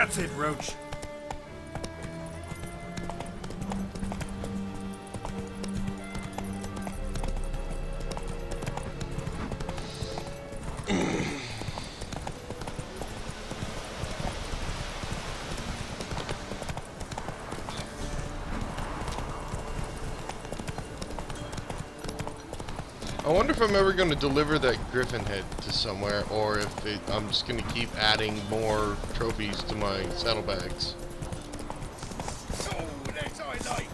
That's it, Roach. I wonder if I'm ever going to deliver that griffin head to somewhere, or if I'm just going to keep adding more trophies to my saddlebags. Oh, that's I like.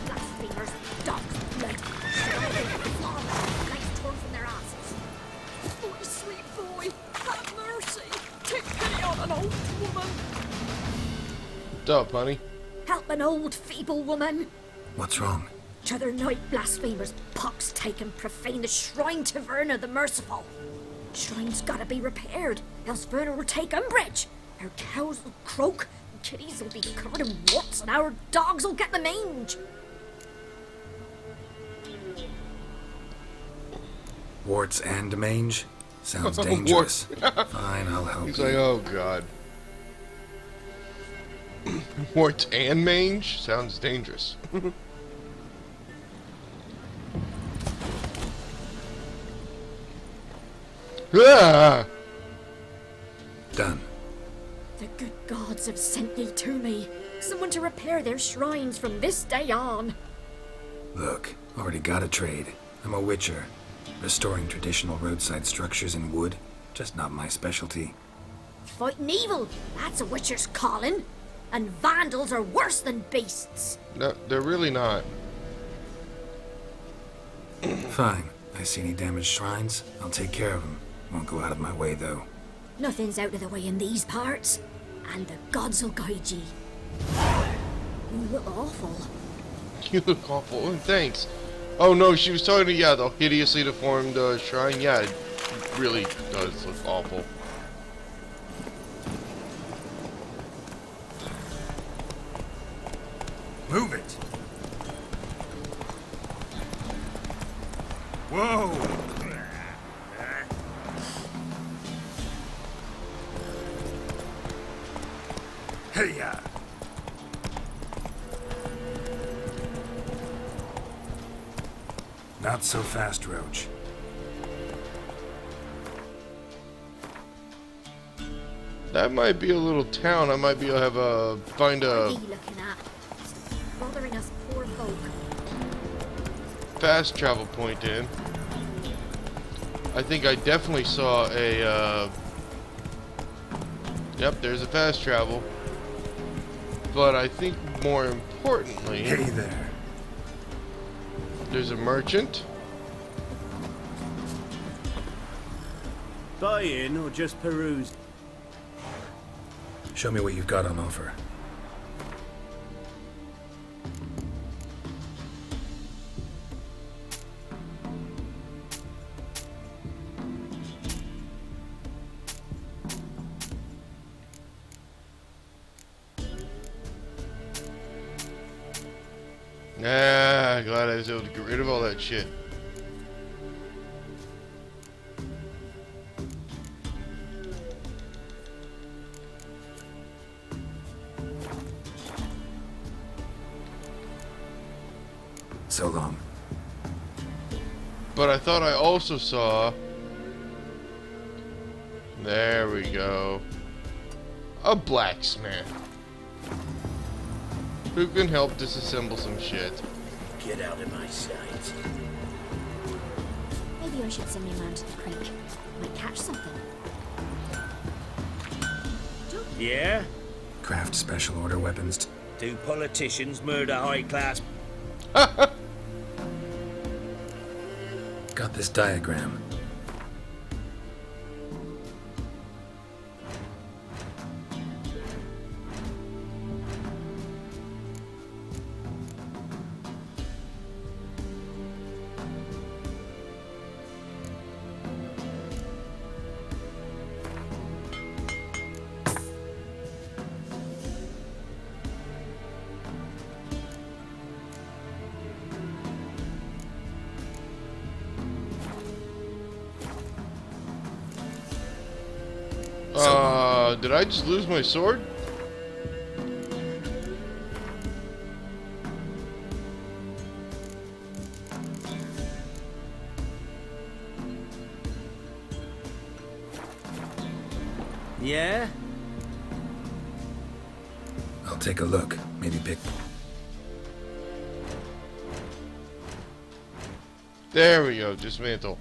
Blasphemers, dogs, blood. Legs torn from their asses. Oh, sweet boy, have mercy. Take pity on an old woman. What's up, honey? Help an old feeble woman. What's wrong? T'other night blasphemers pox taken profane the shrine to Verna the Merciful. Shrine's gotta be repaired, else Verna will take umbrage. Our cows will croak, kitties will be covered in warts, and our dogs will get the mange. Warts and mange? Sounds dangerous. Fine, I'll help He's you. like, oh god. Warts and mange? Sounds dangerous. Ah! Done. The good gods have sent thee to me. Someone to repair their shrines from this day on. Look, already got a trade. I'm a witcher. Restoring traditional roadside structures in wood, just not my specialty. Fighting evil, that's a witcher's calling. And vandals are worse than beasts. No, they're really not. Fine. I see any damaged shrines, I'll take care of them. Won't go out of my way, though. Nothing's out of the way in these parts, and the gods will guide ye. You look awful. You look awful. Oh, thanks. Oh no, she was talking to, yeah, the hideously deformed shrine. Yeah, it really does look awful. Move it. Whoa. Hey-ya. Not so fast, Roach. That might be a little town. I might be able to have find What are a ye looking at? Bothering us poor folk. fast travel point in. I think I definitely saw a, yep, there's a fast travel. But I think more importantly, Hey there. there's a merchant. Buy in or just peruse? Show me what you've got on offer. Ah, glad I was able to get rid of all that shit. So long. But I thought I also saw... There we go. A blacksmith. Who can help disassemble some shit. Get out of my sight. Maybe I should send me around to the creek. Might catch something. Yeah? Craft special order weapons. Do politicians murder high class? Got this diagram. Did I just lose my sword? Yeah? I'll take a look. Maybe pick. There we go, dismantle.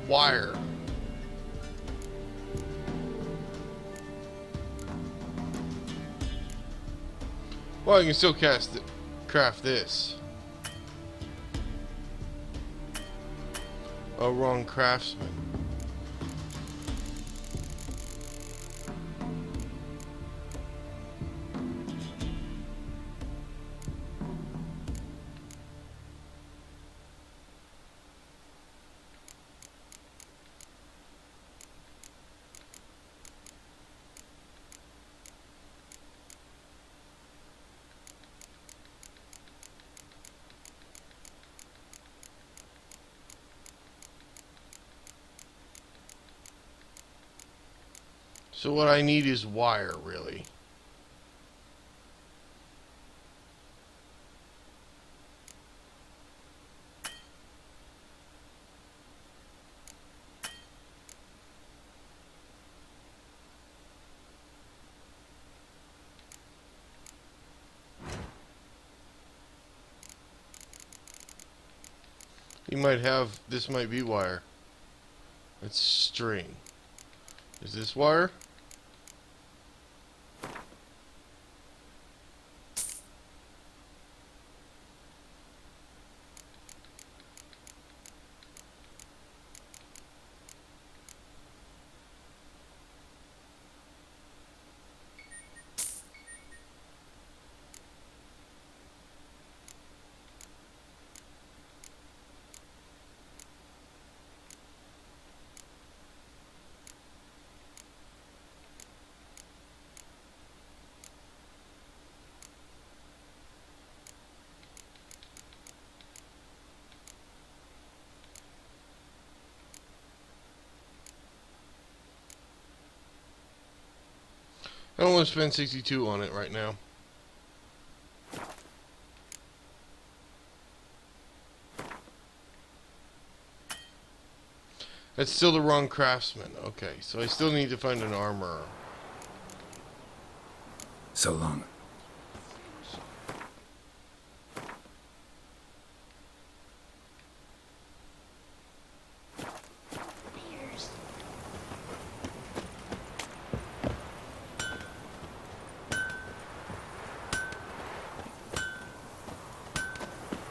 Wire. Well, I can still craft this. Oh, wrong craftsman. So what I need is wire, really. He might have, this might be wire. It's string. Is this wire? I don't want to spend 62 on it right now. That's still the wrong craftsman. Okay, so I still need to find an armorer. So long.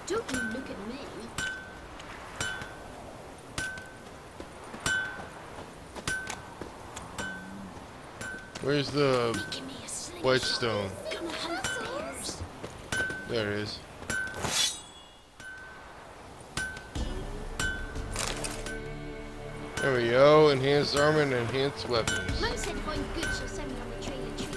Don't you look at me. Where's the Give me a sling. white stone? Gonna hunt bears. There it is. There we go. Enhanced armor and enhanced weapons. Mum said if I'm good, she'll send me on the trail of treats.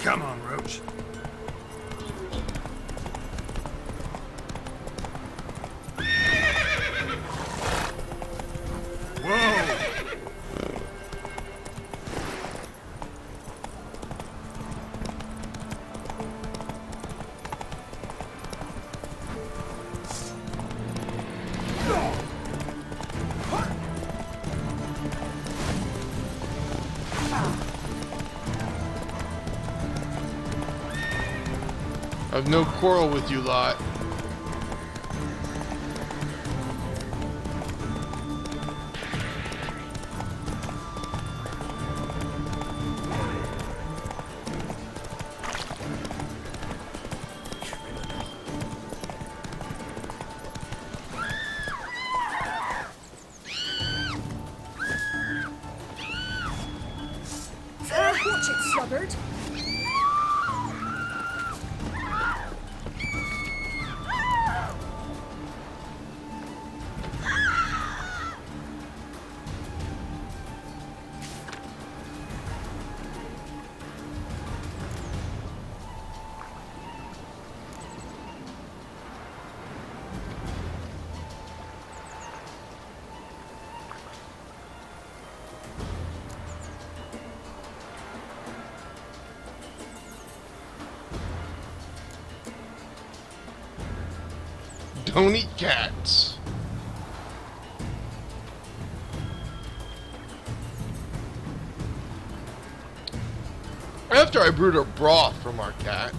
Come on, Roach. Whoa! I've no quarrel with you lot. Watch it, sluggard. Don't eat cats. After I brewed a broth from our cat.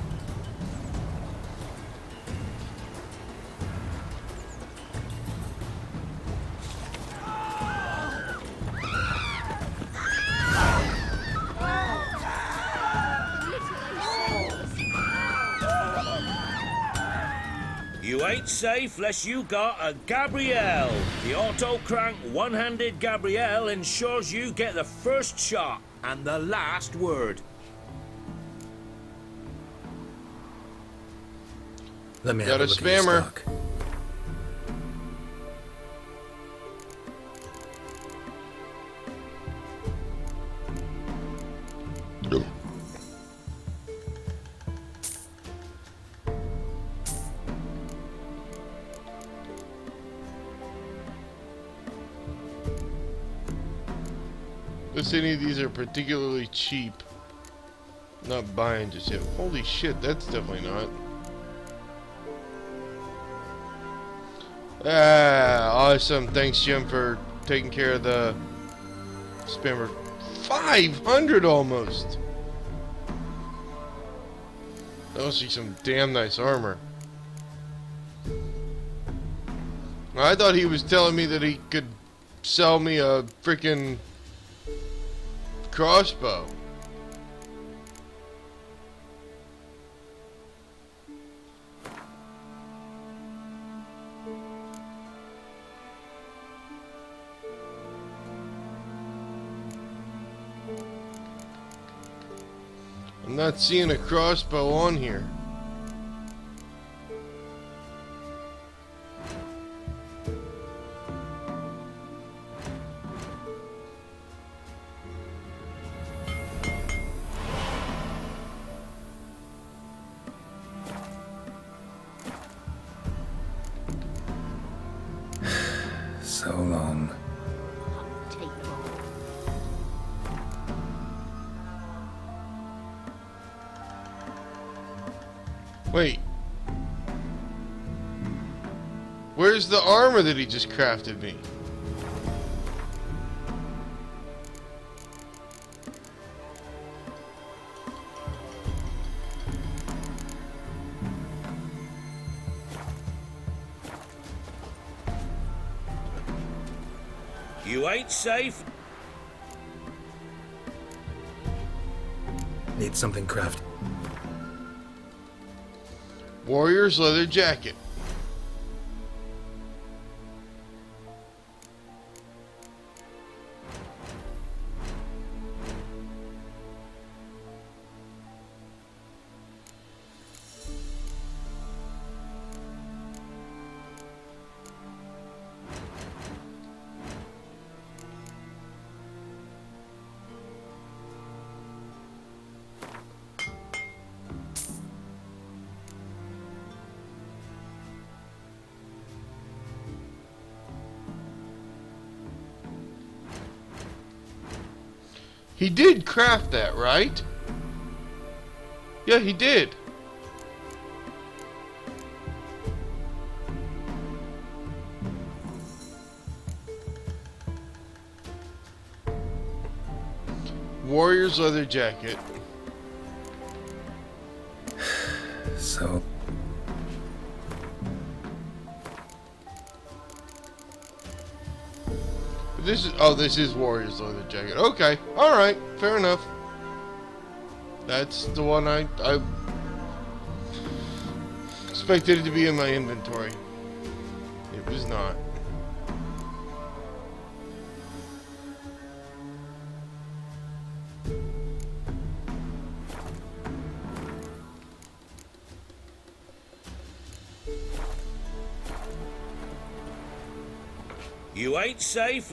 You ain't safe less you got a Gabrielle. The auto-crank one-handed Gabrielle ensures you get the first shot and the last word. Let me Got have a a look at your spammer. stock. If any of these are particularly cheap, not buying just yet. Holy shit, that's definitely not. Ah, awesome. Thanks, Jim, for taking care of the spammer. 500 almost. That must be some damn nice armor. I thought he was telling me that he could sell me a freaking crossbow. I'm not seeing a crossbow on here. So long. Take them all. Wait. Where's the armor that he just crafted me? You ain't safe. Need something crafted. Warrior's leather jacket. He did craft that, right? Yeah, he did. Warrior's leather jacket. So, This is Warrior's leather jacket. Okay, all right, fair enough. That's the one I expected it to be in my inventory. It was not. You ain't safe.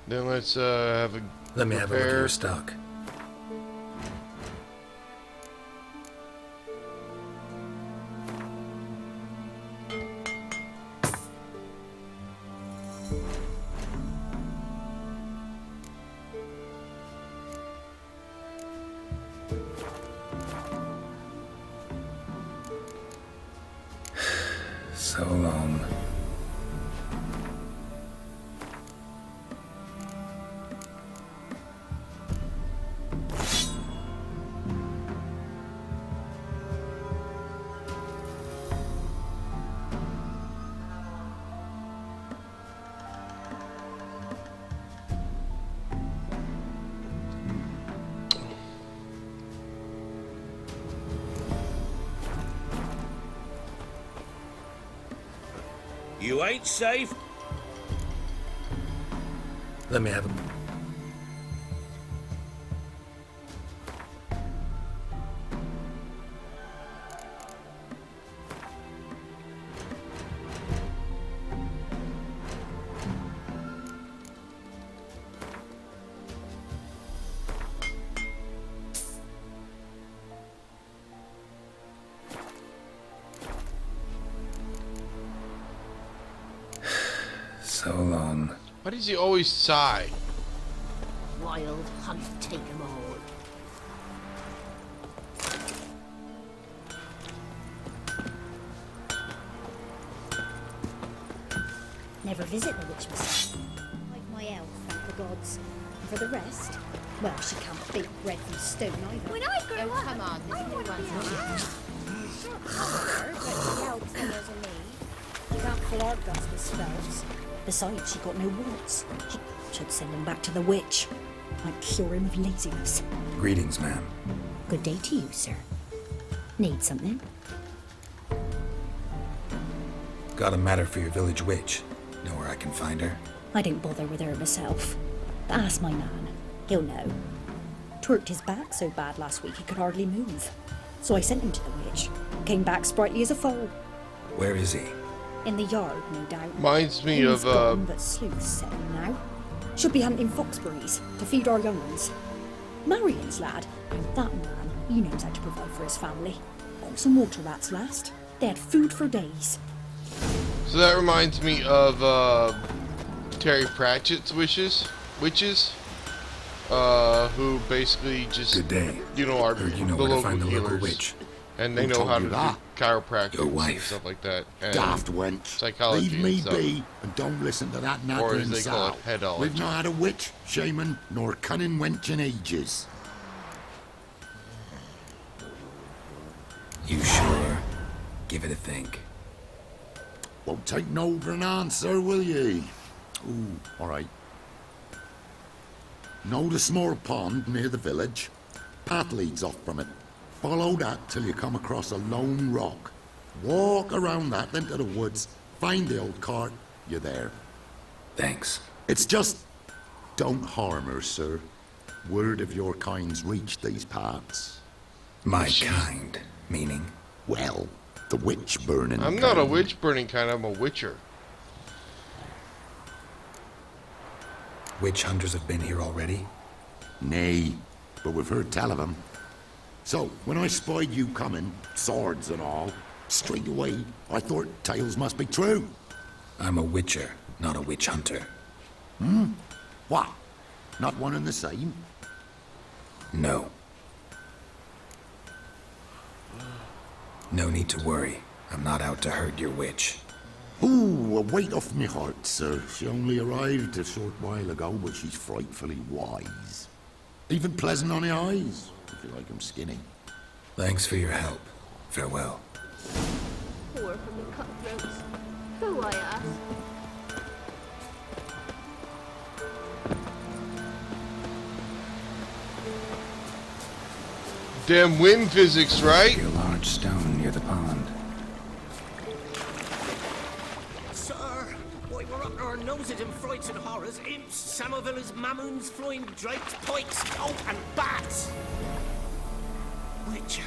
Then let's have a let me have a look at repair. your stock. So long. You ain't safe. Let me have a... So long. Why does he always sigh? Wild hunt, take them all. never visit the witch myself. Like my elf, thank the gods. And for the rest, well, she can't bake bread from stone either. When I grow up, Come on, there's new ones You can't fill our guts with spells. Besides, she got no warts. She should send him back to the witch. Might cure him of laziness. Greetings, ma'am. Good day to you, sir. Need something? Got a matter for your village witch. Know where I can find her? I don't bother with her myself. But ask my man. He'll know. Twerked his back so bad last week he could hardly move. So I sent him to the witch. Came back sprightly as a foal. Where is he? In the yard, no doubt. Reminds me He's of gone, but sleuth's set him now. Should be hunting foxberries to feed our young ones. Marion's lad, that man, he knows how to provide for his family. Got some water rats last. They had food for days. So that reminds me of Terry Pratchett's witches, who basically just Good day. are Heard you know the where to local find the local healers, witch. and they Who know told how you to do that? chiropractic Your and wife. stuff like that. And Daft wench. psychology Leave me and stuff. be and don't listen to that Or nattering as they call it, sow. headology. We've not had a witch, shaman, nor cunning wench in ages. You sure? Give it a think. Won't take no for an answer, will ye? Ooh, all right. Know the small pond near the village? Path leads off from it. Follow that till you come across a lone rock. Walk around that into the woods. Find the old cart. You're there. Thanks. It's just... don't harm her, sir. Word of your kind's reached these parts. My kind, meaning? Well, the witch burning I'm not a kind. witch burning kind. I'm a witcher. Witch hunters have been here already? Nay, but we've heard tell of him. So, when I spied you coming, swords and all, straight away, I thought tales must be true. I'm a witcher, not a witch hunter. What? Not one and the same? No. No need to worry. I'm not out to hurt your witch. Ooh, a weight off me heart, sir. She only arrived a short while ago, but she's frightfully wise. Even pleasant on the eyes, if you like 'em skinny. Thanks for your help. Farewell. Poor from the cutthroats. Who, I ask? Damn wind physics, right? A large stone near the pond. Sir, why we're up to our noses in frights and horrors, imps, Samovillas, mamoons, flying drakes, pikes, oh, and bats. Witcher,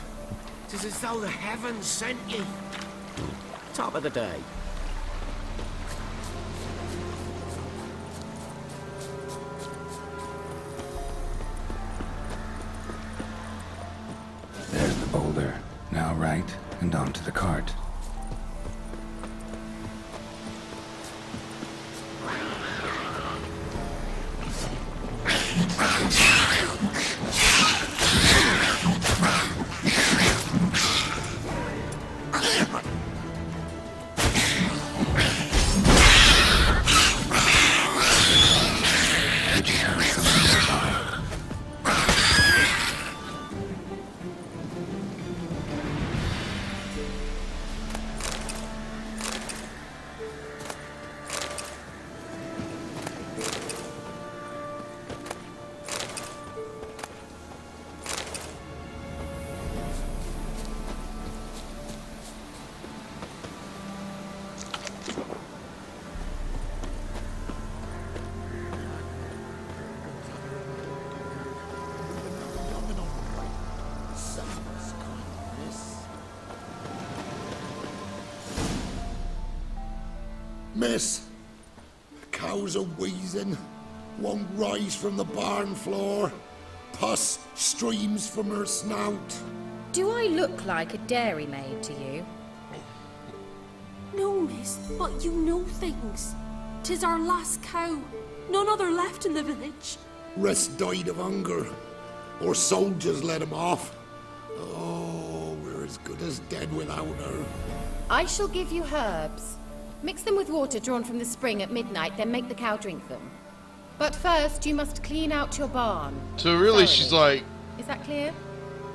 'tis as though the heavens sent ye. Top of the day. There's the boulder. Now right, and onto the cart. Miss, the cows are wheezing, won't rise from the barn floor. Pus streams from her snout. Do I look like a dairymaid to you? No, miss, but you know things. 'Tis our last cow. None other left in the village. Rest died of hunger, or soldiers let him off. Oh, we're as good as dead without her. I shall give you herbs. Mix them with water drawn from the spring at midnight, then make the cow drink them. But first, you must clean out your barn. So really, she's like, Is that clear?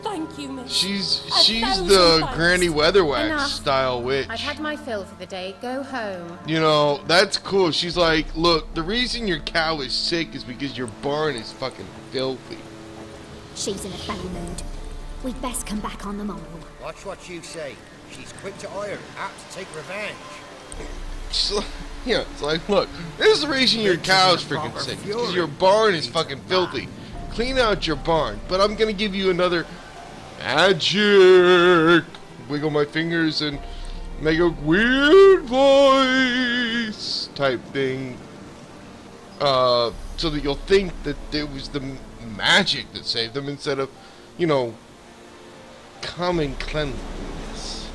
Thank you, miss. she's thousand the thanks. Granny Weatherwax Enough. style witch. I've had my fill for the day. Go home. You know, that's cool. She's like, look, the reason your cow is sick is because your barn is fucking filthy. She's in a foul mood. We'd best come back on the morrow. Watch what you say. She's quick to iron, apt to take revenge. She's like, yeah, it's like, look, this is the reason your cow's freaking sick. Because your barn is fucking filthy. Clean out your barn, but I'm gonna give you another magic. Wiggle my fingers and make a weird voice type thing. So that you'll think that it was the magic that saved them instead of, you know, common cleanliness.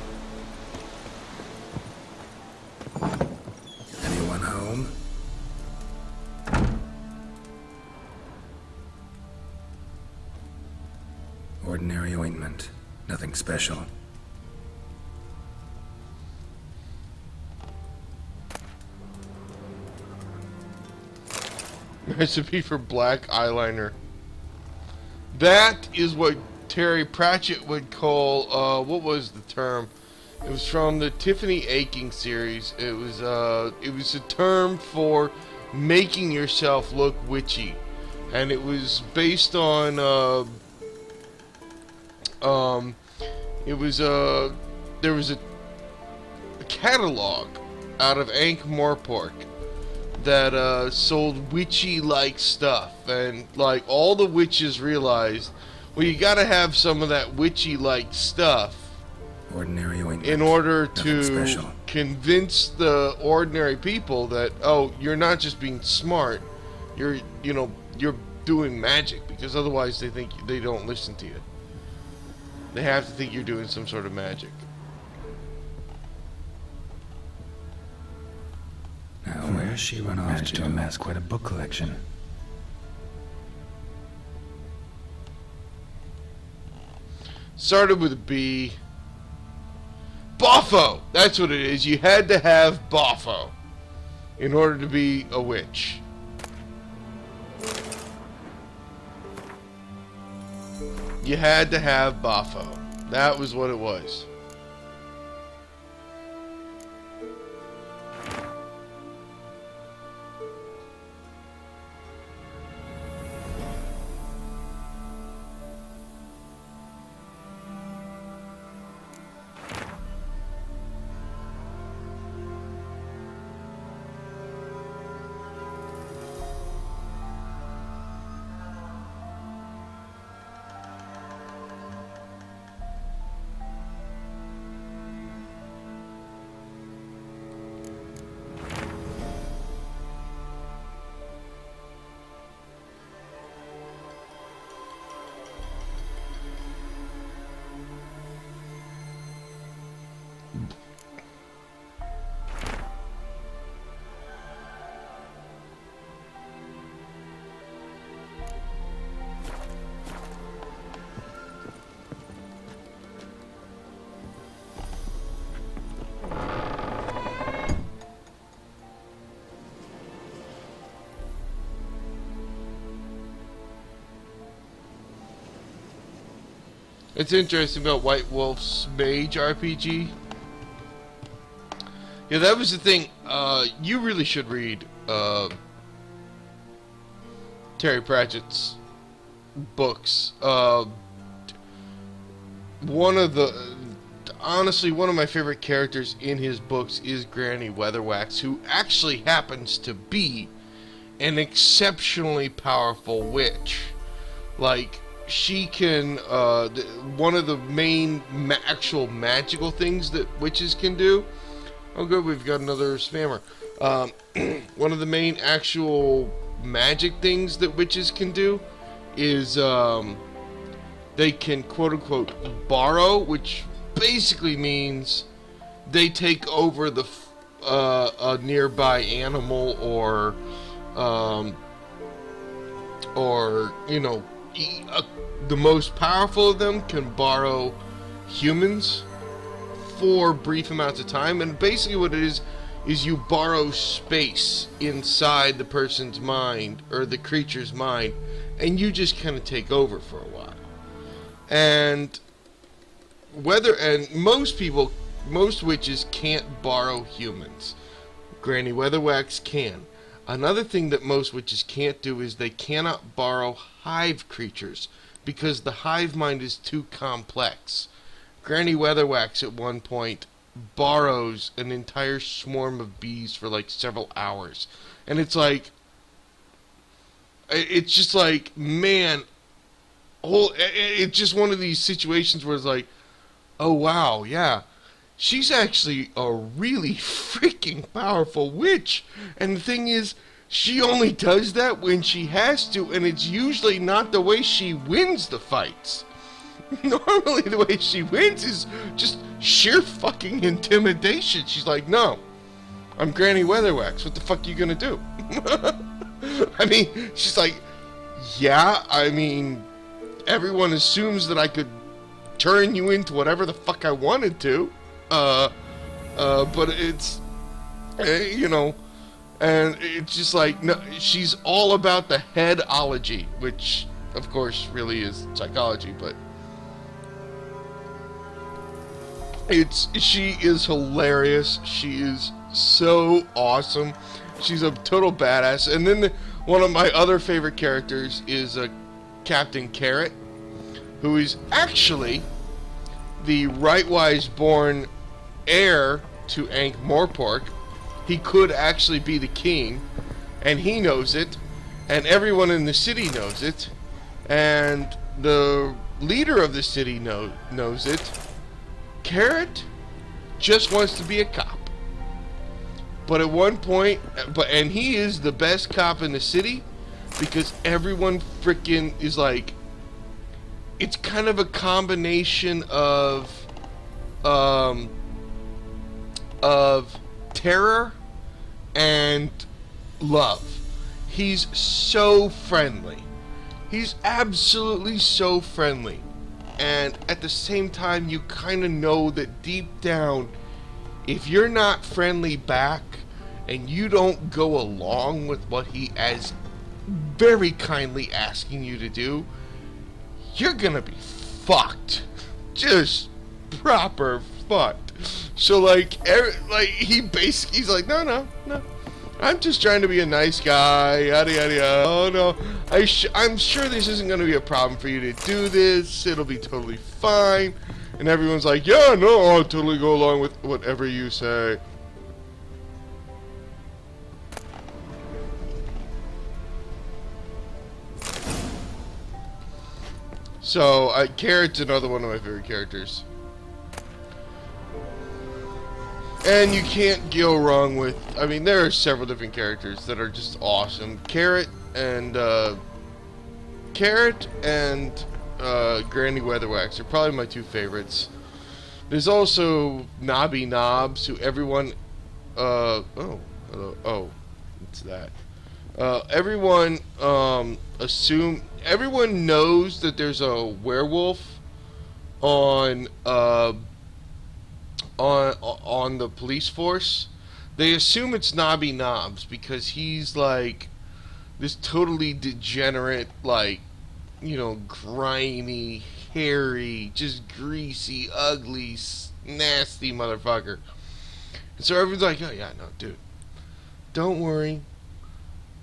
Anyone home? Ordinary ointment. Nothing special. Recipe for black eyeliner. That is what Terry Pratchett would call, what was the term? It was from the Tiffany Aching series. It was a term for making yourself look witchy. And it was based on, there was a catalog out of Ankh-Morpork that sold witchy-like stuff, and like all the witches realized, well, you gotta have some of that witchy-like stuff Ordinary ointment. in order Nothing to special. convince the ordinary people that, oh, you're not just being smart, you're doing magic, because otherwise they think they don't listen to you. They have to think you're doing some sort of magic. Now, where's she run off to amass quite a book collection? Started with a B. Boffo! That's what it is. You had to have Boffo in order to be a witch. You had to have Boffo. That was what it was. It's interesting about White Wolf's Mage RPG. Yeah, that was the thing. You really should read Terry Pratchett's books. Honestly, one of my favorite characters in his books is Granny Weatherwax, who actually happens to be an exceptionally powerful witch. Like, she can, one of the main actual magical things that witches can do. Oh good, we've got another spammer. One of the main actual magic things that witches can do is, they can quote-unquote borrow, which basically means they take over a nearby animal or you know, the most powerful of them can borrow humans for brief amounts of time, and basically what it is is you borrow space inside the person's mind or the creature's mind, and you just kind of take over for a while. And most witches can't borrow humans. Granny Weatherwax can. Another thing that most witches can't do is they cannot borrow hive creatures because the hive mind is too complex. Granny Weatherwax at one point borrows an entire swarm of bees for like several hours. And it's just like, man, it's just one of these situations where it's like, oh wow, yeah, she's actually a really freaking powerful witch. And the thing is, she only does that when she has to, and it's usually not the way she wins the fights. Normally the way she wins is just sheer fucking intimidation. She's like, no, I'm Granny Weatherwax, what the fuck are you gonna do? I mean, she's like, yeah, I mean, everyone assumes that I could turn you into whatever the fuck I wanted to, but it's, you know, and it's just like, no, she's all about the headology, which, of course, really is psychology, but she is hilarious. She is so awesome. She's a total badass. And then one of my other favorite characters is Captain Carrot, who is actually the Rightwise born heir to Ankh-Morpork. He could actually be the king, and he knows it, and everyone in the city knows it, and the leader of the city knows it. Carrot just wants to be a cop. But at one point, and he is the best cop in the city because everyone freaking is like, it's kind of a combination of terror and love. He's so friendly. He's absolutely so friendly. And at the same time, you kind of know that deep down, if you're not friendly back and you don't go along with what he is very kindly asking you to do, you're gonna be fucked. Just proper fucked. So he's like, no. I'm just trying to be a nice guy, yada yada yada. Oh no, I'm sure this isn't going to be a problem for you to do this. It'll be totally fine. And everyone's like, yeah, no, I'll totally go along with whatever you say. So, Carrot's another one of my favorite characters. And you can't go wrong with, I mean, there are several different characters that are just awesome. Carrot and Granny Weatherwax are probably my two favorites. There's also Nobby Knobs, who everyone, it's that. Everyone everyone knows that there's a werewolf on the police force. They assume it's Nobby Knobs because he's like this totally degenerate, like, you know, grimy, hairy, just greasy, ugly, nasty motherfucker. And so everyone's like, oh yeah, no, dude, don't worry.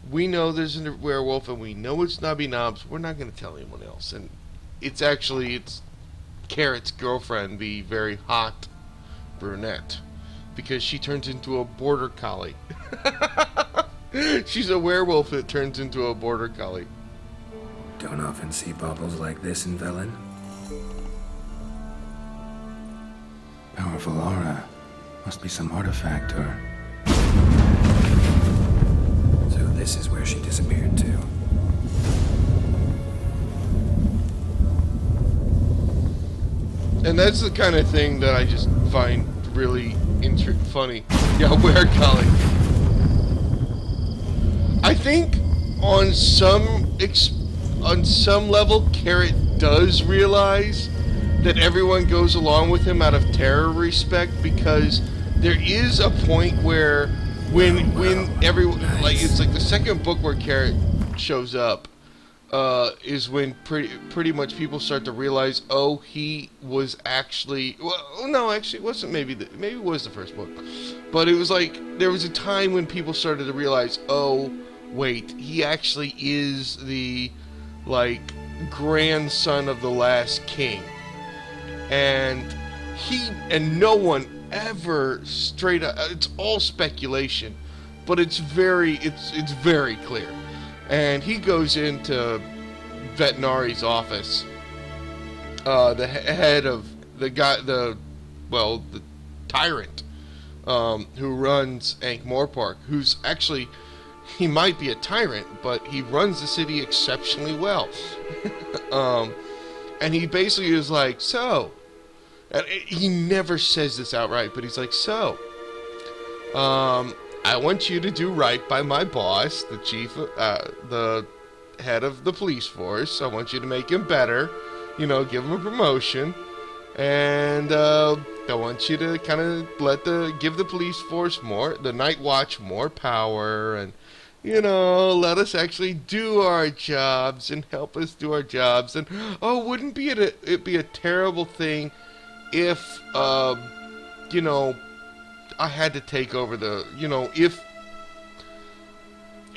We know there's a werewolf and we know it's Nobby Knobs. We're not going to tell anyone else. And it's Carrot's girlfriend, the very hot brunette, because she turns into a border collie. She's a werewolf that turns into a border collie. Don't often see baubles like this in Velen. Powerful aura. Must be some artifact or... So this is where she disappeared to. And that's the kind of thing that I just find really funny. Yeah, where collie. I think on some level, Carrot does realize that everyone goes along with him out of terror respect, because there is a point where when everyone like it's like the second book where Carrot shows up is when pretty much people start to realize, oh, he was actually, well, no, actually it wasn't. Maybe it was the first book, but it was like there was a time when people started to realize, oh wait, he actually is the like grandson of the last king, and no one ever straight up, it's all speculation, but it's very clear. And he goes into Vetinari's office, the head of the tyrant who runs Ankh-Morpork, who's actually, he might be a tyrant, but he runs the city exceptionally well. And he basically is like, so, and he never says this outright, but he's like, so, I want you to do right by my boss, the chief, the head of the police force. I want you to make him better, you know, give him a promotion, and I want you to kind of give the police force the Night Watch more power, and you know, let us actually do our jobs and help us do our jobs. And oh, wouldn't it be a terrible thing if you know, I had to take over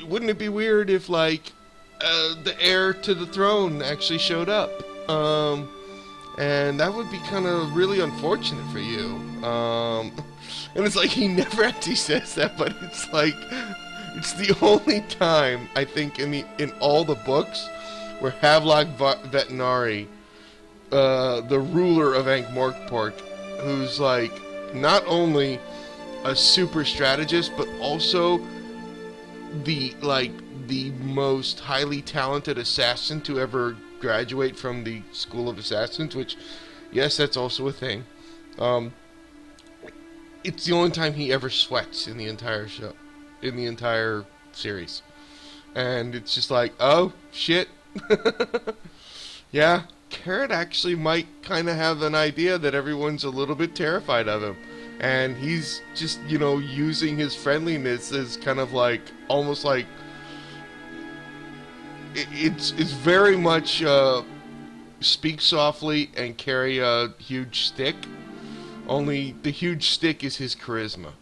wouldn't it be weird if, like, the heir to the throne actually showed up? And that would be kind of really unfortunate for you. And it's like, he never actually says that, but it's like, it's the only time, I think, in all the books where Havelock Vetinari, the ruler of Ankh-Morpork, who's, like, not only a super strategist, but also the most highly talented assassin to ever graduate from the School of Assassins, which, yes, that's also a thing. It's the only time he ever sweats in the entire show, in the entire series. And it's just like, oh, shit. Yeah, Carrot actually might kind of have an idea that everyone's a little bit terrified of him. And he's just, you know, using his friendliness as kind of like, almost like, it's very much speak softly and carry a huge stick. Only the huge stick is his charisma.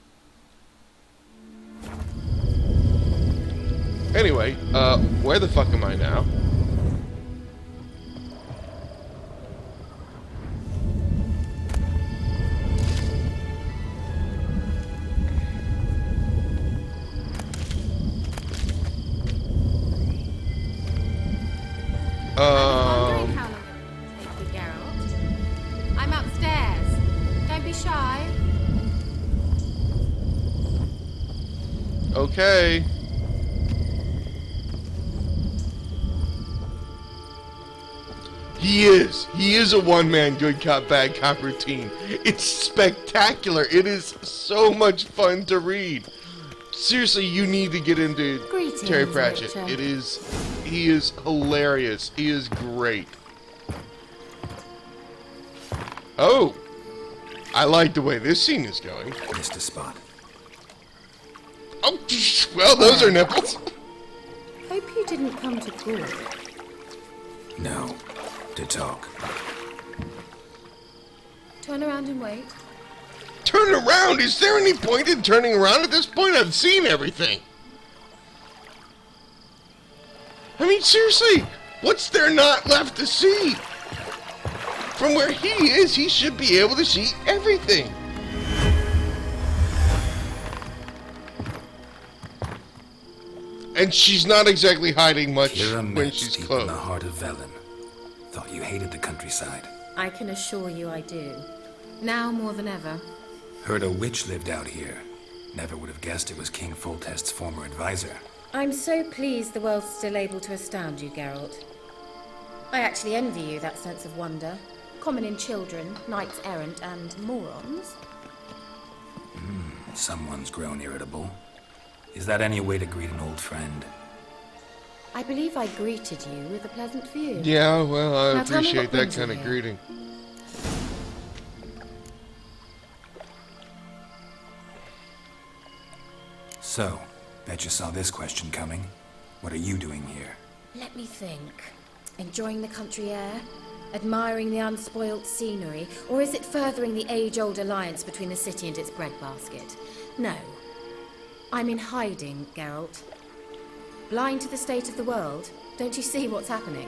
Anyway, where the fuck am I now? I'm wondering how long it will take you, Geralt. I'm upstairs. Don't be shy. Okay. He is a one-man good cop, bad cop routine. It's spectacular. It is so much fun to read. Seriously, you need to get into Greetings, Terry Pratchett. Richard. He is hilarious. He is great. Oh, I like the way this scene is going. Missed a spot. Oh, well, those are nipples. Hope you didn't come to court. No, to talk. Turn around and wait. Turn around? Is there any point in turning around at this point? I've seen everything. I mean, seriously, what's there not left to see? From where he is, he should be able to see everything. And she's not exactly hiding much Kira when Metz, she's deep in close. the heart of Velen. Thought you hated the countryside. I can assure you I do. Now more than ever. Heard a witch lived out here. Never would have guessed it was King Foltest's former advisor. I'm so pleased the world's still able to astound you, Geralt. I actually envy you that sense of wonder. Common in children, knights errant, and morons. Someone's grown irritable. Is that any way to greet an old friend? I believe I greeted you with a pleasant view. Yeah, well, I Now tell me appreciate what that brings you kind of here. greeting. So, bet you saw this question coming. What are you doing here? Let me think. Enjoying the country air? Admiring the unspoilt scenery? Or is it furthering the age-old alliance between the city and its breadbasket? No. I'm in hiding, Geralt. Blind to the state of the world? Don't you see what's happening?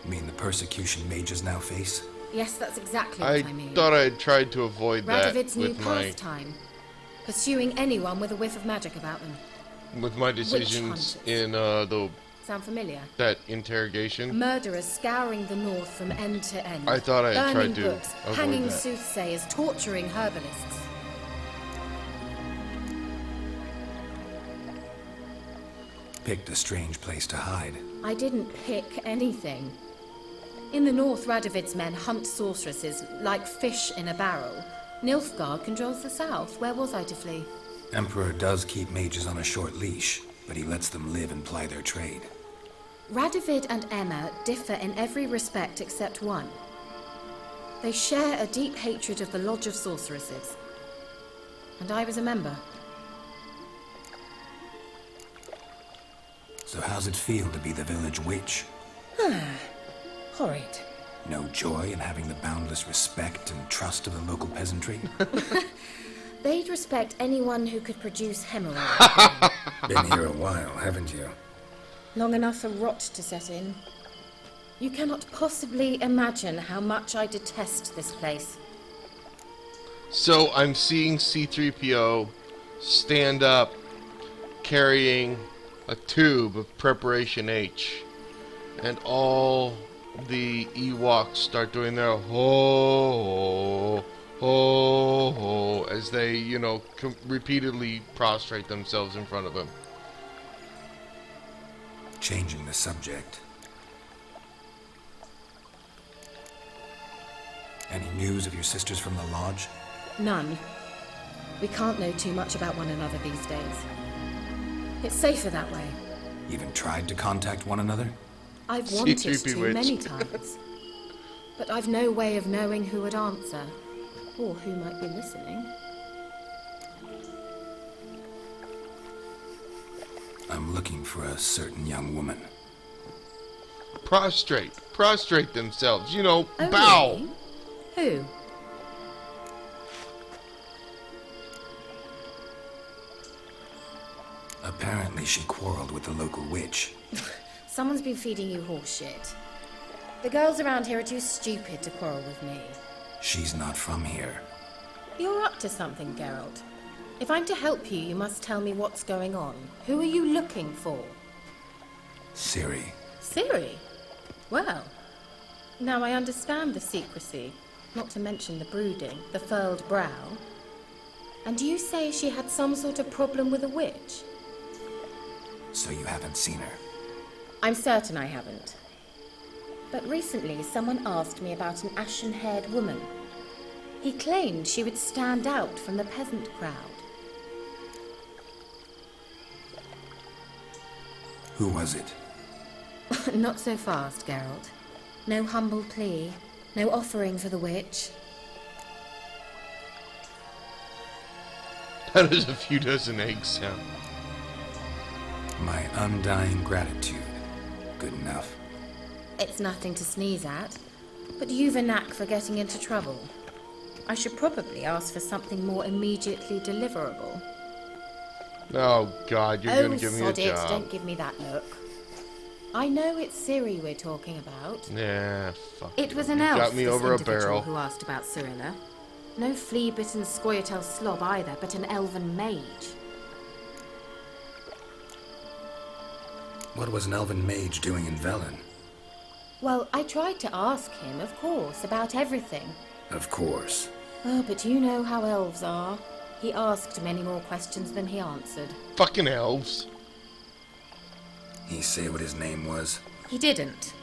You mean the persecution mages now face? Yes, that's exactly what I mean. thought I had tried to avoid that Radovid's new with my pastime. Pursuing anyone with a whiff of magic about them. decisions hunters. in the Sound familiar? that interrogation. Murderers scouring the north from end to end. I thought I had burning tried to books, avoid hanging that. soothsayers, torturing herbalists. Picked a strange place to hide. I didn't pick anything. In the north, Radovid's men hunt sorceresses like fish in a barrel. Nilfgaard controls the south. Where was I to flee? Emperor does keep mages on a short leash, but he lets them live and ply their trade. Radovid and Emma differ in every respect except one. They share a deep hatred of the Lodge of Sorceresses. And I was a member. So how's it feel to be the village witch? Horrid. No joy in having the boundless respect and trust of the local peasantry? They'd respect anyone who could produce hemorrhoid. Been here a while, haven't you? Long enough for rot to set in. You cannot possibly imagine how much I detest this place. So I'm seeing C-3PO stand up carrying a tube of Preparation H, and all the Ewoks start doing their ho ho ho as they, you know, repeatedly prostrate themselves in front of him. Changing the subject. Any news of your sisters from the lodge? None. We can't know too much about one another these days. It's safer that way. Even tried to contact one another? I've wanted C3P to witch. many times. But I've no way of knowing who would answer. Or who might be listening. I'm looking for a certain young woman. Prostrate themselves, you know, Oh, bow. really? Who? Apparently she quarreled with the local witch. Someone's been feeding you horse shit. The girls around here are too stupid to quarrel with me. She's not from here. You're up to something, Geralt. If I'm to help you, you must tell me what's going on. Who are you looking for? Ciri. Ciri? Well, now I understand the secrecy, not to mention the brooding, the furled brow. And you say she had some sort of problem with a witch? So you haven't seen her? I'm certain I haven't. But recently someone asked me about an ashen-haired woman. He claimed she would stand out from the peasant crowd. Who was it? Not so fast, Geralt. No humble plea, no offering for the witch. How does a few dozen eggs sound? My undying gratitude. Good enough. It's nothing to sneeze at, but you've a knack for getting into trouble. I should probably ask for something more immediately deliverable. Oh God, you're gonna give me a sod it, job. don't give me that look. I know it's Ciri we're talking about. Yeah, fuck. It was you. an You elf, got me this over a individual barrel. who asked about Cyrilla. No flea-bitten Scoia'tael slob either, but an elven mage. What was an elven mage doing in Velen? Well, I tried to ask him, of course, about everything. Of course. Oh, but you know how elves are. He asked many more questions than he answered. Fucking elves. He say what his name was? He didn't.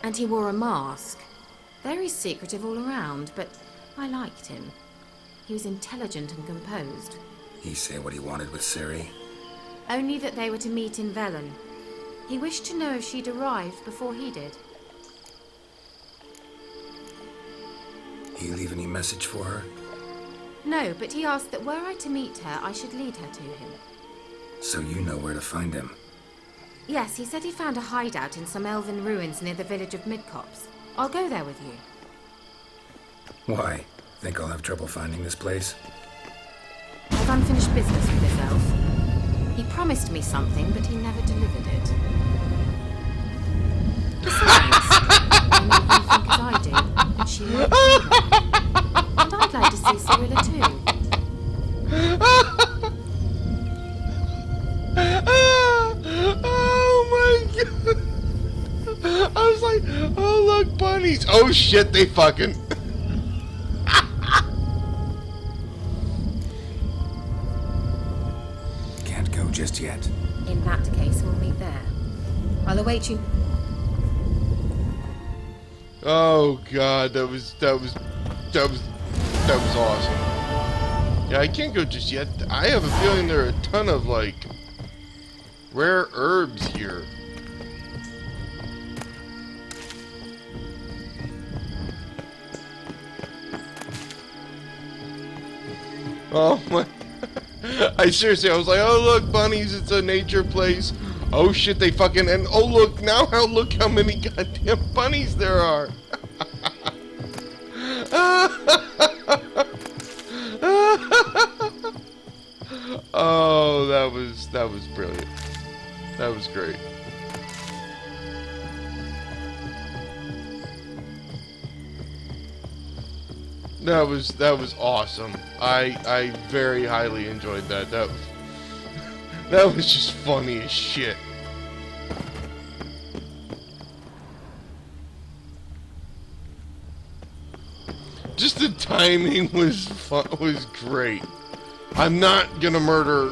And he wore a mask. Very secretive all around, but I liked him. He was intelligent and composed. He say what he wanted with Ciri? Only that they were to meet in Velen. He wished to know if she'd arrived before he did. He leave any message for her? No, but he asked that were I to meet her, I should lead her to him. So you know where to find him. Yes, he said he found a hideout in some elven ruins near the village of Midcopse. I'll go there with you. Why? Think I'll have trouble finding this place? I've unfinished business with this elf. He promised me something, but he never delivered it. Besides, I know you think as I do, but she won't. And I'd like to see Cyrilla too. Oh my god! I was like, oh look, bunnies! Oh shit, they fucking. Can't go just yet. In that case, we'll meet there. I'll await you. Oh god, that was awesome. Yeah, I can't go just yet. I have a feeling there are a ton of like rare herbs here. Oh my. I was like, oh look, bunnies, it's a nature place. Oh shit, they fucking, and oh look, look how many goddamn bunnies there are. Oh, that was brilliant. That was great. That was awesome. I very highly enjoyed that. That was just funny as shit. Just the timing was great. I'm not gonna murder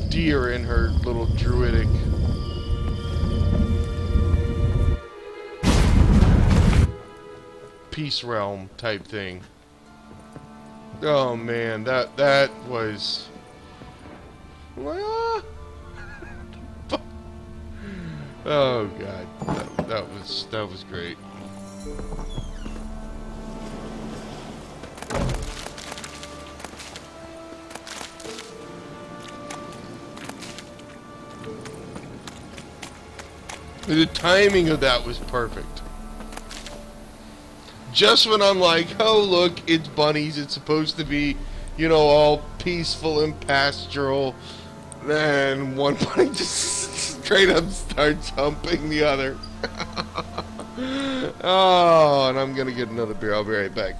deer in her little druidic peace realm type thing. Oh man, that was like, ah. Oh god, that was great. The timing of that was perfect. Just when I'm like, oh look, it's bunnies, it's supposed to be, you know, all peaceful and pastoral, then one bunny just straight up starts humping the other. Oh, and I'm gonna get another beer. I'll be right back.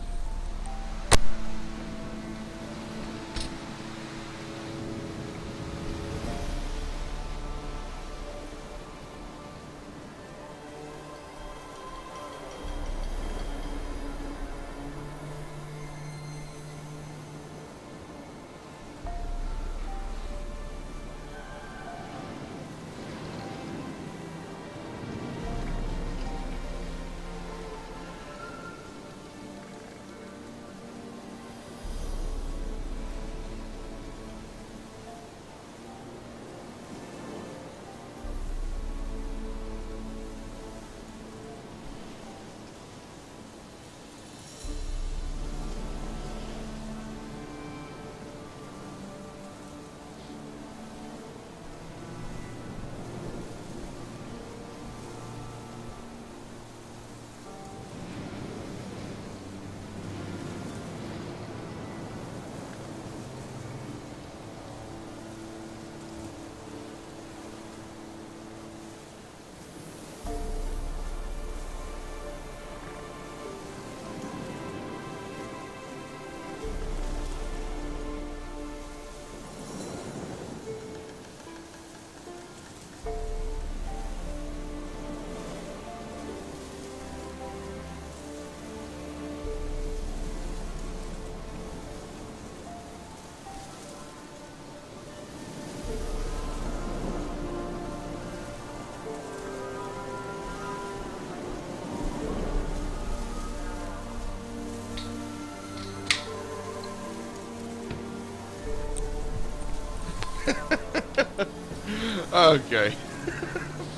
Okay.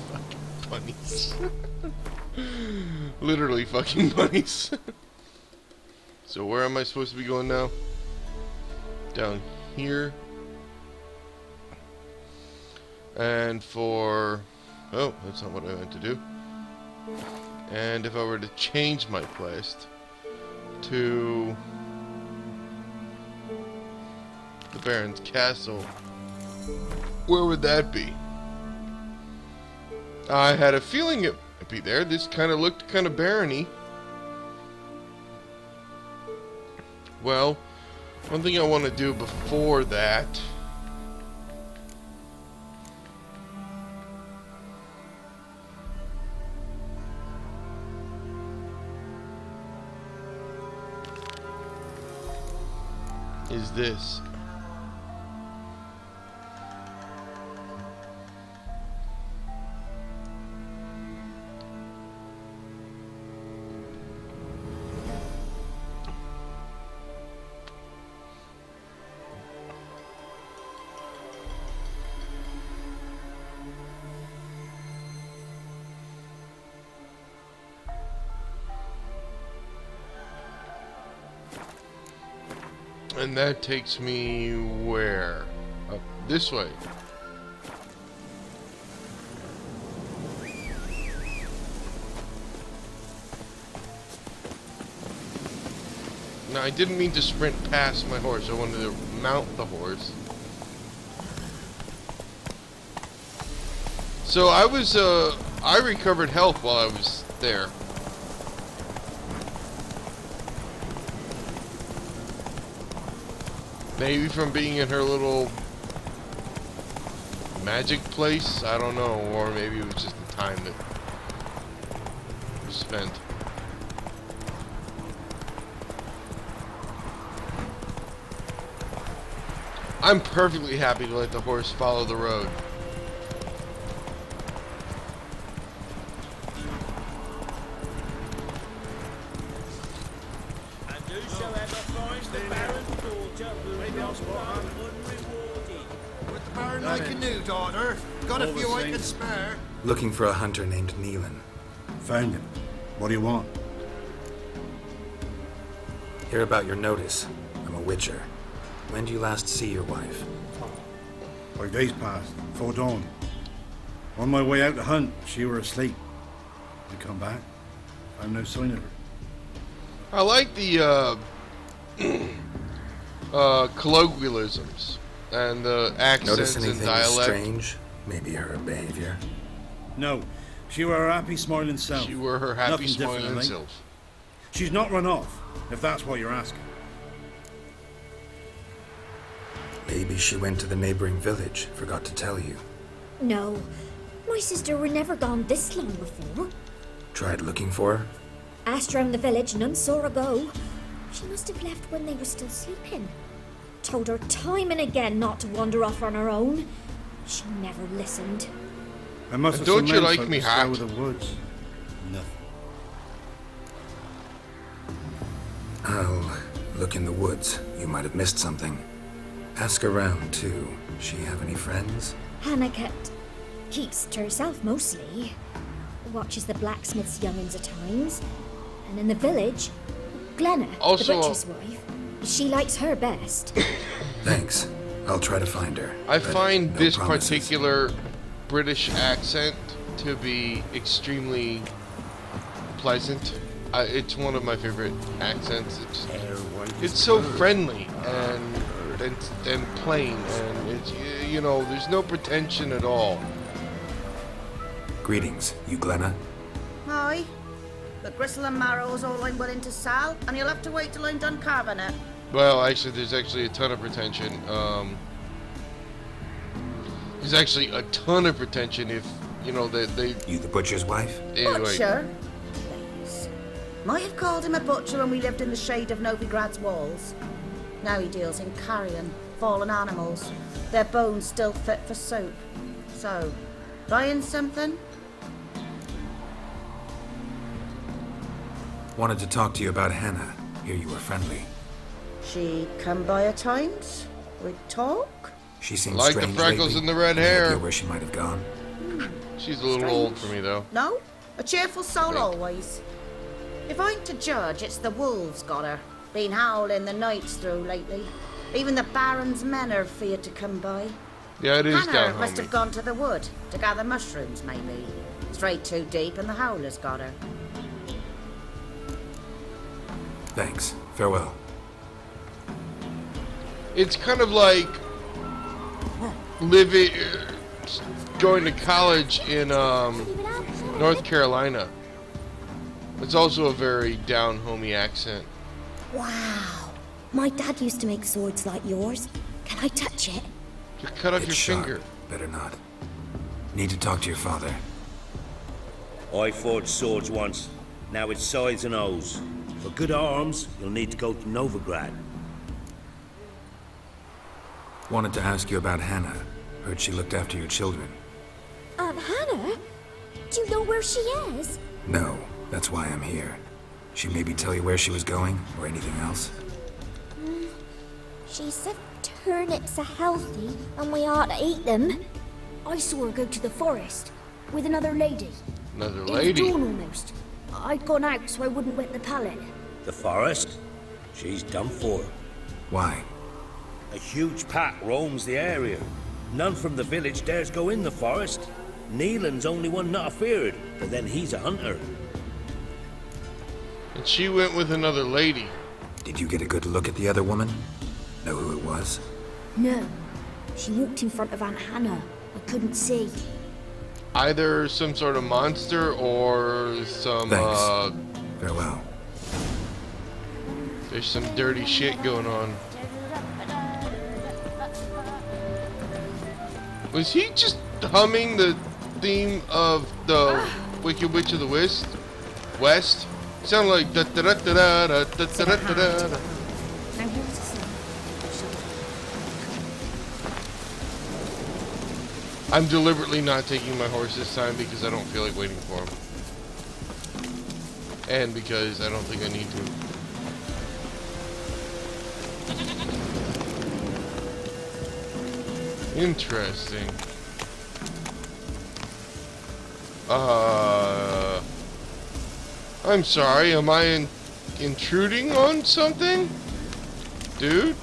Fucking bunnies. Literally fucking bunnies. So where am I supposed to be going now? down here. And for... oh, that's not what I meant to do. And if I were to change my quest to the Baron's Castle, where would that be? I had a feeling it would be there. This kind of looked kind of barren-y. Well, one thing I want to do before that is this. And that takes me where? Up this way. Now, I didn't mean to sprint past my horse. I wanted to mount the horse. So I recovered health while I was there. Maybe from being in her little magic place, I don't know, or maybe it was just the time that was spent. I'm perfectly happy to let the horse follow the road. Looking for a hunter named Neelan. Found him. What do you want? Hear about your notice. I'm a witcher. When do you last see your wife? 5 days passed, before dawn. On my way out to hunt, she were asleep. I come back, found no sign of her. I like the colloquialisms and the accents Notice and anything dialect. strange? Maybe her behavior. No, she were her happy, smiling self. She were her happy, Nothing different, smiling mate. self. She's not run off, if that's what you're asking. Maybe she went to the neighboring village. Forgot to tell you. No, my sister were never gone this long before. Tried looking for her? Asked round the village, none saw her go. She must have left when they were still sleeping. Told her time and again not to wander off on her own. She never listened. I must And have don't some you men like folk me to hat? scour the woods. Nothing. I'll look in the woods. You might have missed something. Ask around, too. She have any friends? Hannah keeps to herself mostly. Watches the blacksmith's young'uns at times. And in the village, Glenna, Also, the butcher's wife, she likes her best. Thanks. I'll try to find her. I but find no this promises. particular British accent to be extremely pleasant. It's one of my favorite accents. It's so friendly and plain, and it's, you know, there's no pretension at all. Greetings, you Glenna. Aye. The gristle and marrow's all I'm willing to sell, and you'll have to wait till I'm done carving it. Well, actually, there's actually a ton of pretension. There's actually a ton of pretension if, you know, they You the butcher's wife? anyway. Butcher? Please. Might have called him a butcher when we lived in the shade of Novigrad's walls. Now he deals in carrion, fallen animals, their bones still fit for soup. So, buying something? Wanted to talk to you about Hannah. Hear you were friendly. She come by at times? We'd talk? She seems Like the strange freckles lately. and the red Any idea hair. where she might have gone? She's a little old for me, though. No? A cheerful soul Right. always. If I'm to judge, it's the wolves got her. Been howling the nights through lately. Even the Baron's men are feared to come by. Yeah, it is Hannah down, must homie. have gone to the wood to gather mushrooms, maybe. Straight too deep and the howler's got her. Thanks. Farewell. It's kind of like living, going to college in North Carolina. It's also a very down homey accent. Wow. My dad used to make swords like yours. Can I touch it? Just cut off It's your sharp. finger. Better not. Need to talk to your father. I forged swords once. Now it's sides and O's. For good arms, you'll need to go to Novigrad. Wanted to ask you about Hannah. Heard she looked after your children. Hannah? Do you know where she is? No, that's why I'm here. She maybe tell you where she was going, or anything else? She said turnips are healthy and we ought to eat them. I saw her go to the forest with another lady. Another It lady. was dawn almost. I'd gone out so I wouldn't wet the pallet. The forest? She's done for. Why? A huge pack roams the area. None from the village dares go in the forest. Neelan's only one not afeared, but then he's a hunter. And she went with another lady. Did you get a good look at the other woman? Know who it was? No. She walked in front of Aunt Hannah. I couldn't see. Either some sort of monster or some, Thanks. Farewell. there's some dirty shit going on. Was he just humming the theme of the Wicked Witch of the West? Sounded like da da da da da da da da da da. Now here's the sun. I'm deliberately not taking my horse this time because I don't feel like waiting for him. And because I don't think I need to. Interesting. I'm sorry, am I intruding on something? Dude?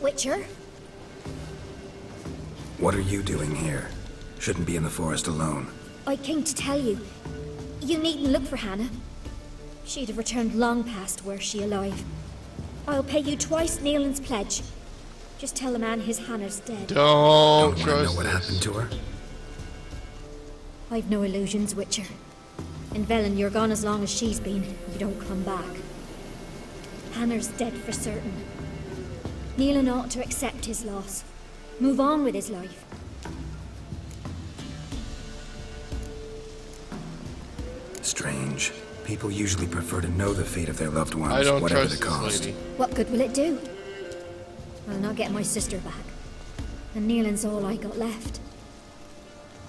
Witcher? What are you doing here? Shouldn't be in the forest alone. I came to tell you. You needn't look for Hannah. She'd have returned long past were she alive. I'll pay you twice Neelan's pledge. Just tell the man his Hannah's dead. Don't Don't trust wanna know what this. happened to her? I've no illusions, Witcher. In Velen, you're gone as long as she's been. You don't come back. Hannah's dead for certain. Neelan ought to accept his loss. Move on with his life. Strange. People usually prefer to know the fate of their loved ones, I don't whatever trust the this cost. lady. What good will it do? I'll not get my sister back. And Neelan's all I got left.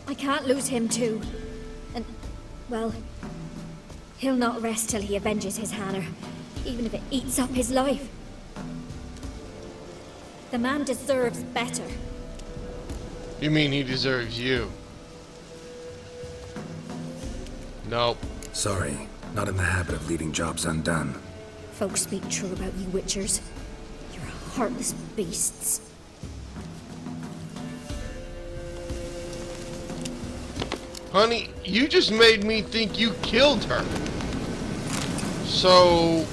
I can't lose him too. And, well, he'll not rest till he avenges his Hannah, even if it eats up his life. The man deserves better. You mean he deserves you? Nope. Sorry, not in the habit of leaving jobs undone. Folks speak true about you Witchers. You're heartless beasts. Honey, you just made me think you killed her. So,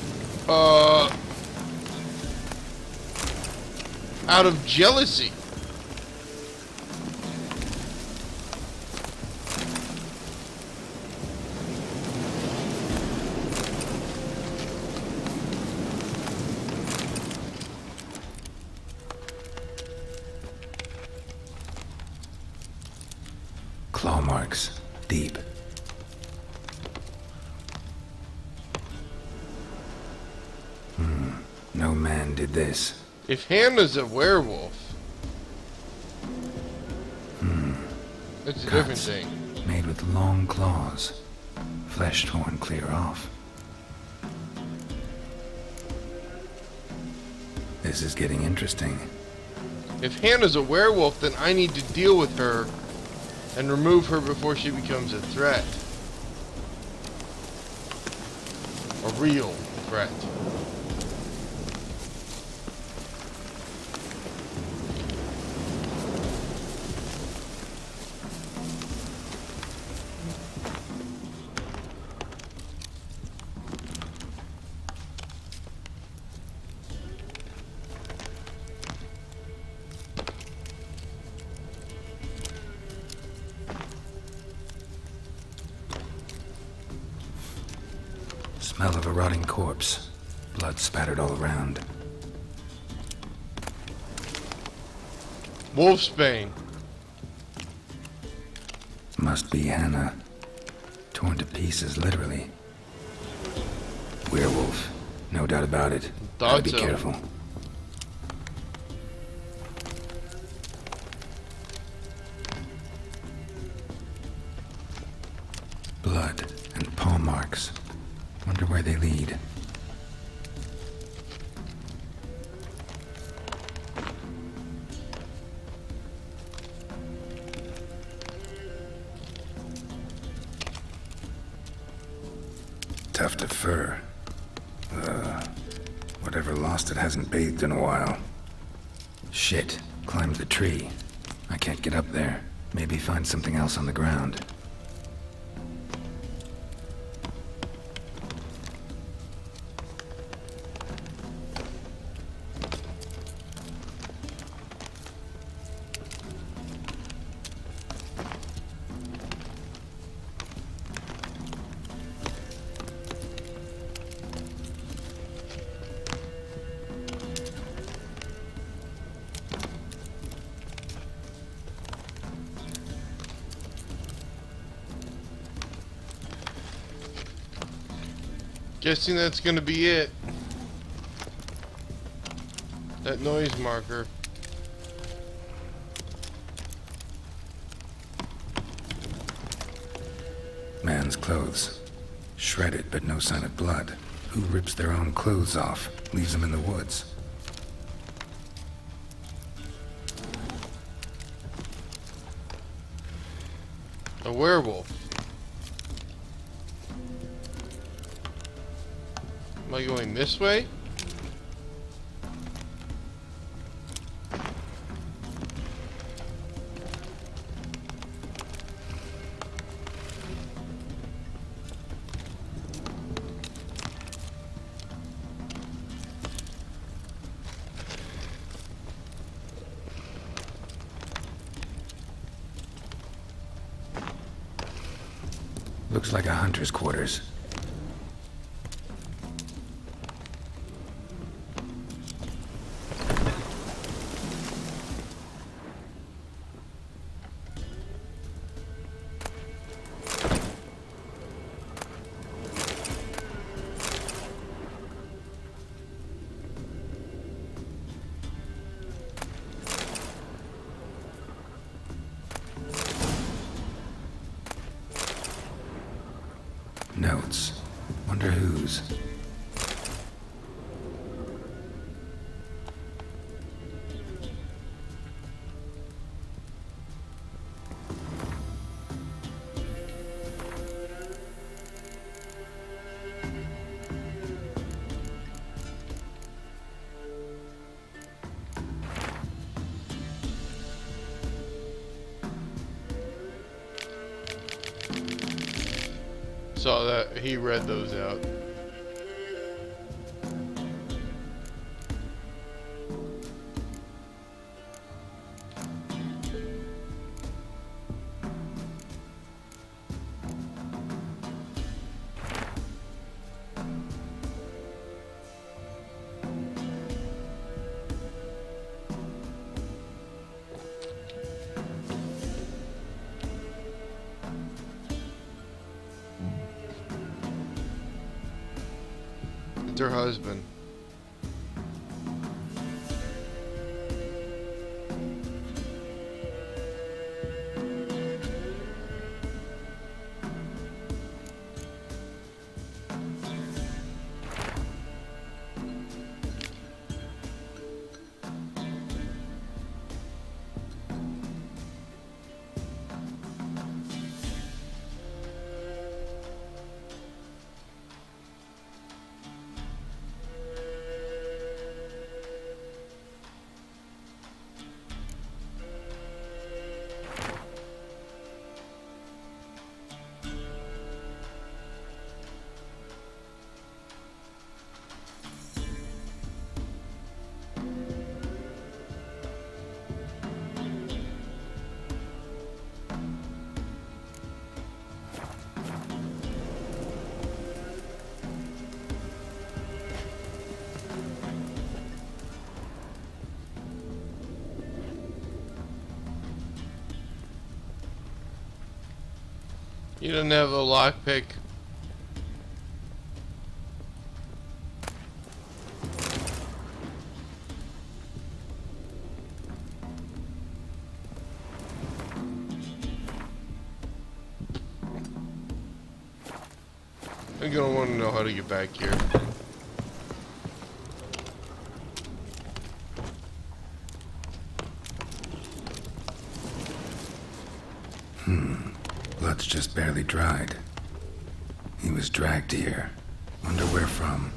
out of jealousy. Claw marks. Deep. No man did this. If Hannah's a werewolf, it's a different Cuts. thing. Made with long claws. Flesh torn clear off. This is getting interesting. If Hannah's a werewolf, then I need to deal with her and remove her before she becomes a threat. A real threat. Smell of a rotting corpse. Blood spattered all around. Wolfsbane. Must be Hannah. Torn to pieces, literally. Werewolf. No doubt about it. Gotta Thought be so. careful. Blood and paw marks. Wonder where they lead. Tuft of fur. Whatever lost it hasn't bathed in a while. Shit. Climbed the tree. I can't get up there. Maybe find something else on the ground. Guessing that's gonna be it. That noise marker. Man's clothes. Shredded, but no sign of blood. Who rips their own clothes off, leaves them in the woods? A werewolf. Am I going this way? Looks like a hunter's quarters. Notes. Wonder whose. Saw that he read those out. her husband. You don't have a lockpick. I'm gonna want to know how to get back here. Blood's just barely dried. He was dragged here. Wonder where from.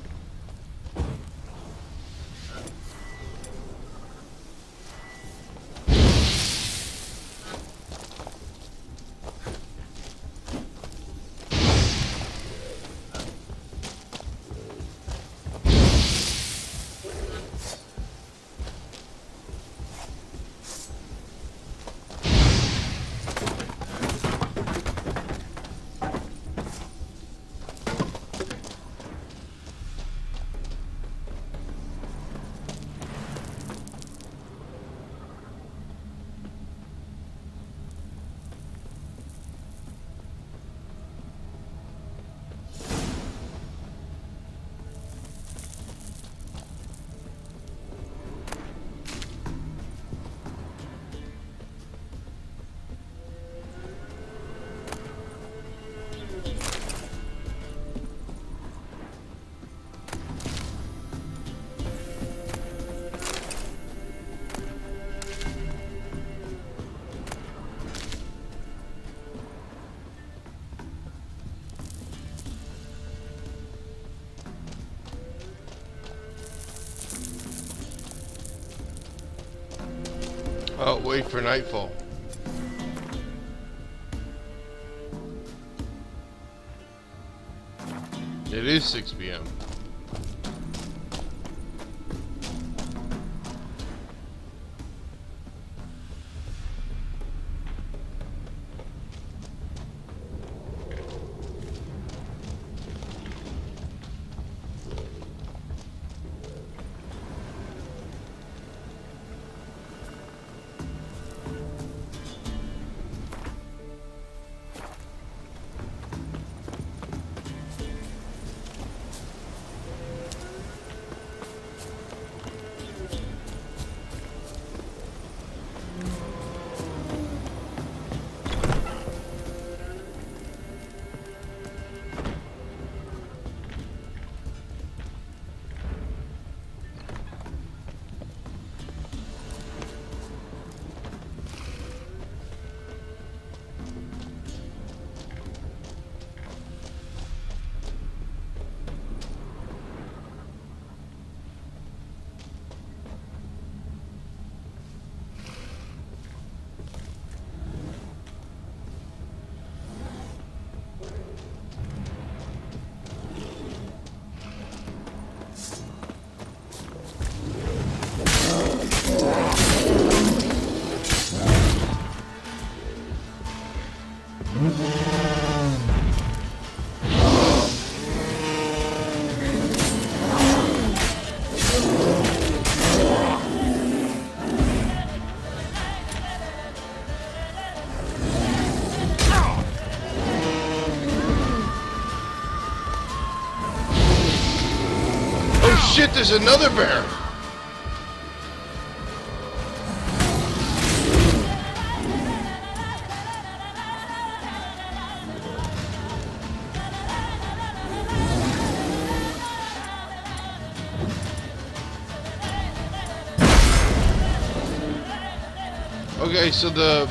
Oh, wait for nightfall. It is 6 p.m. there's another bear. Okay, so the...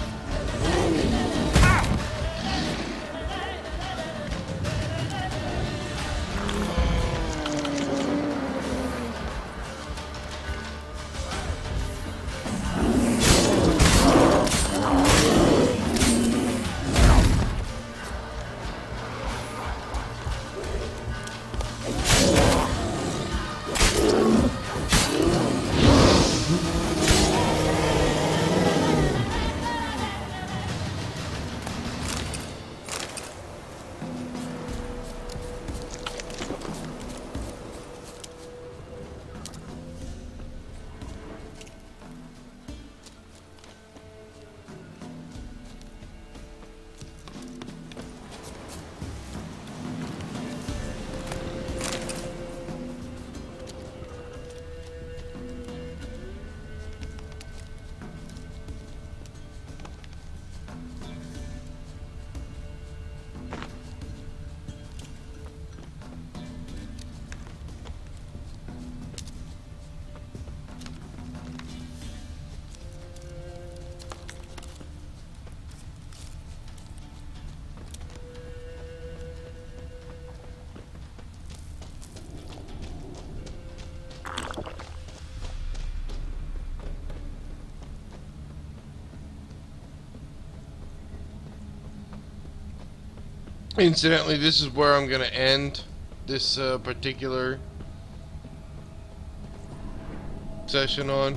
Incidentally, this is where I'm going to end this particular session on.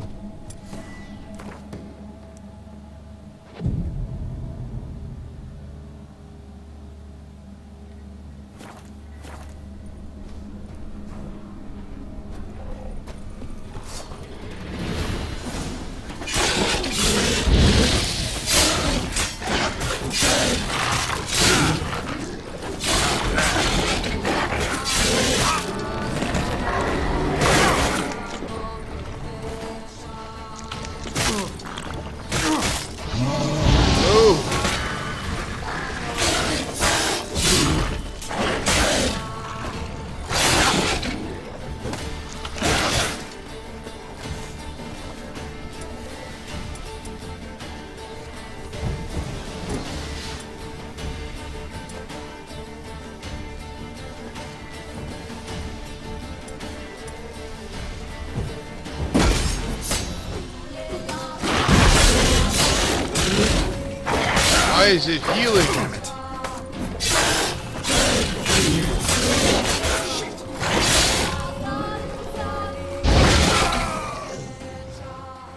Why is it healing? Damn it.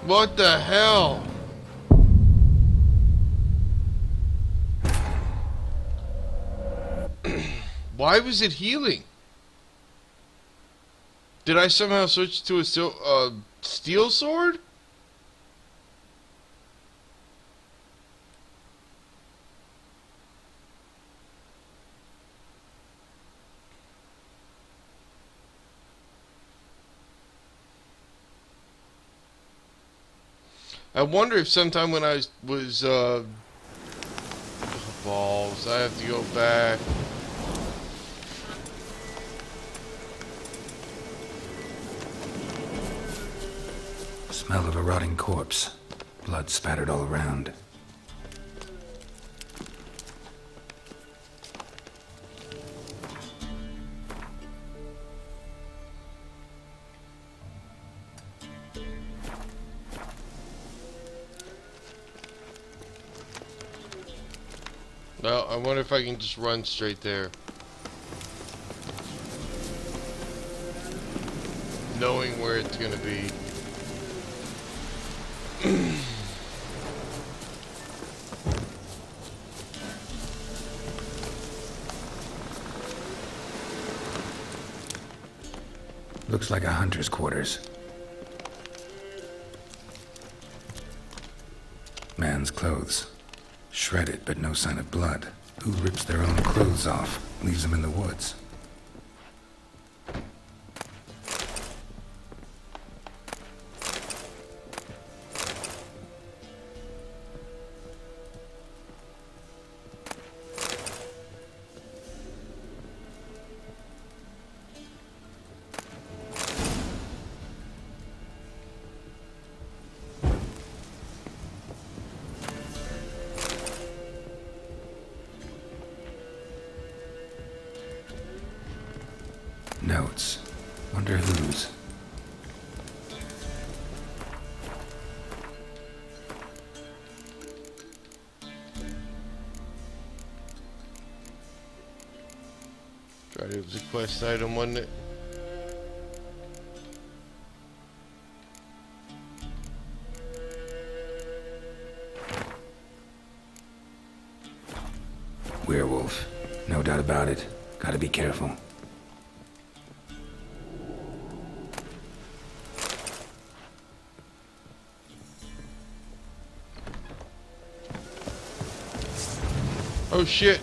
What the hell? Why was it healing? Did I somehow switch to a steel sword? I wonder if sometime when I was balls, I have to go back. Smell of a rotting corpse. Blood spattered all around. Well, I wonder if I can just run straight there. Knowing where it's gonna be. Looks like a hunter's quarters. Man's clothes. Shredded, but no sign of blood. Who rips their own clothes off, leaves them in the woods? notes. Wonder whose. It was a quest item, wasn't it? Werewolf. No doubt about it. Gotta be careful. Oh shit.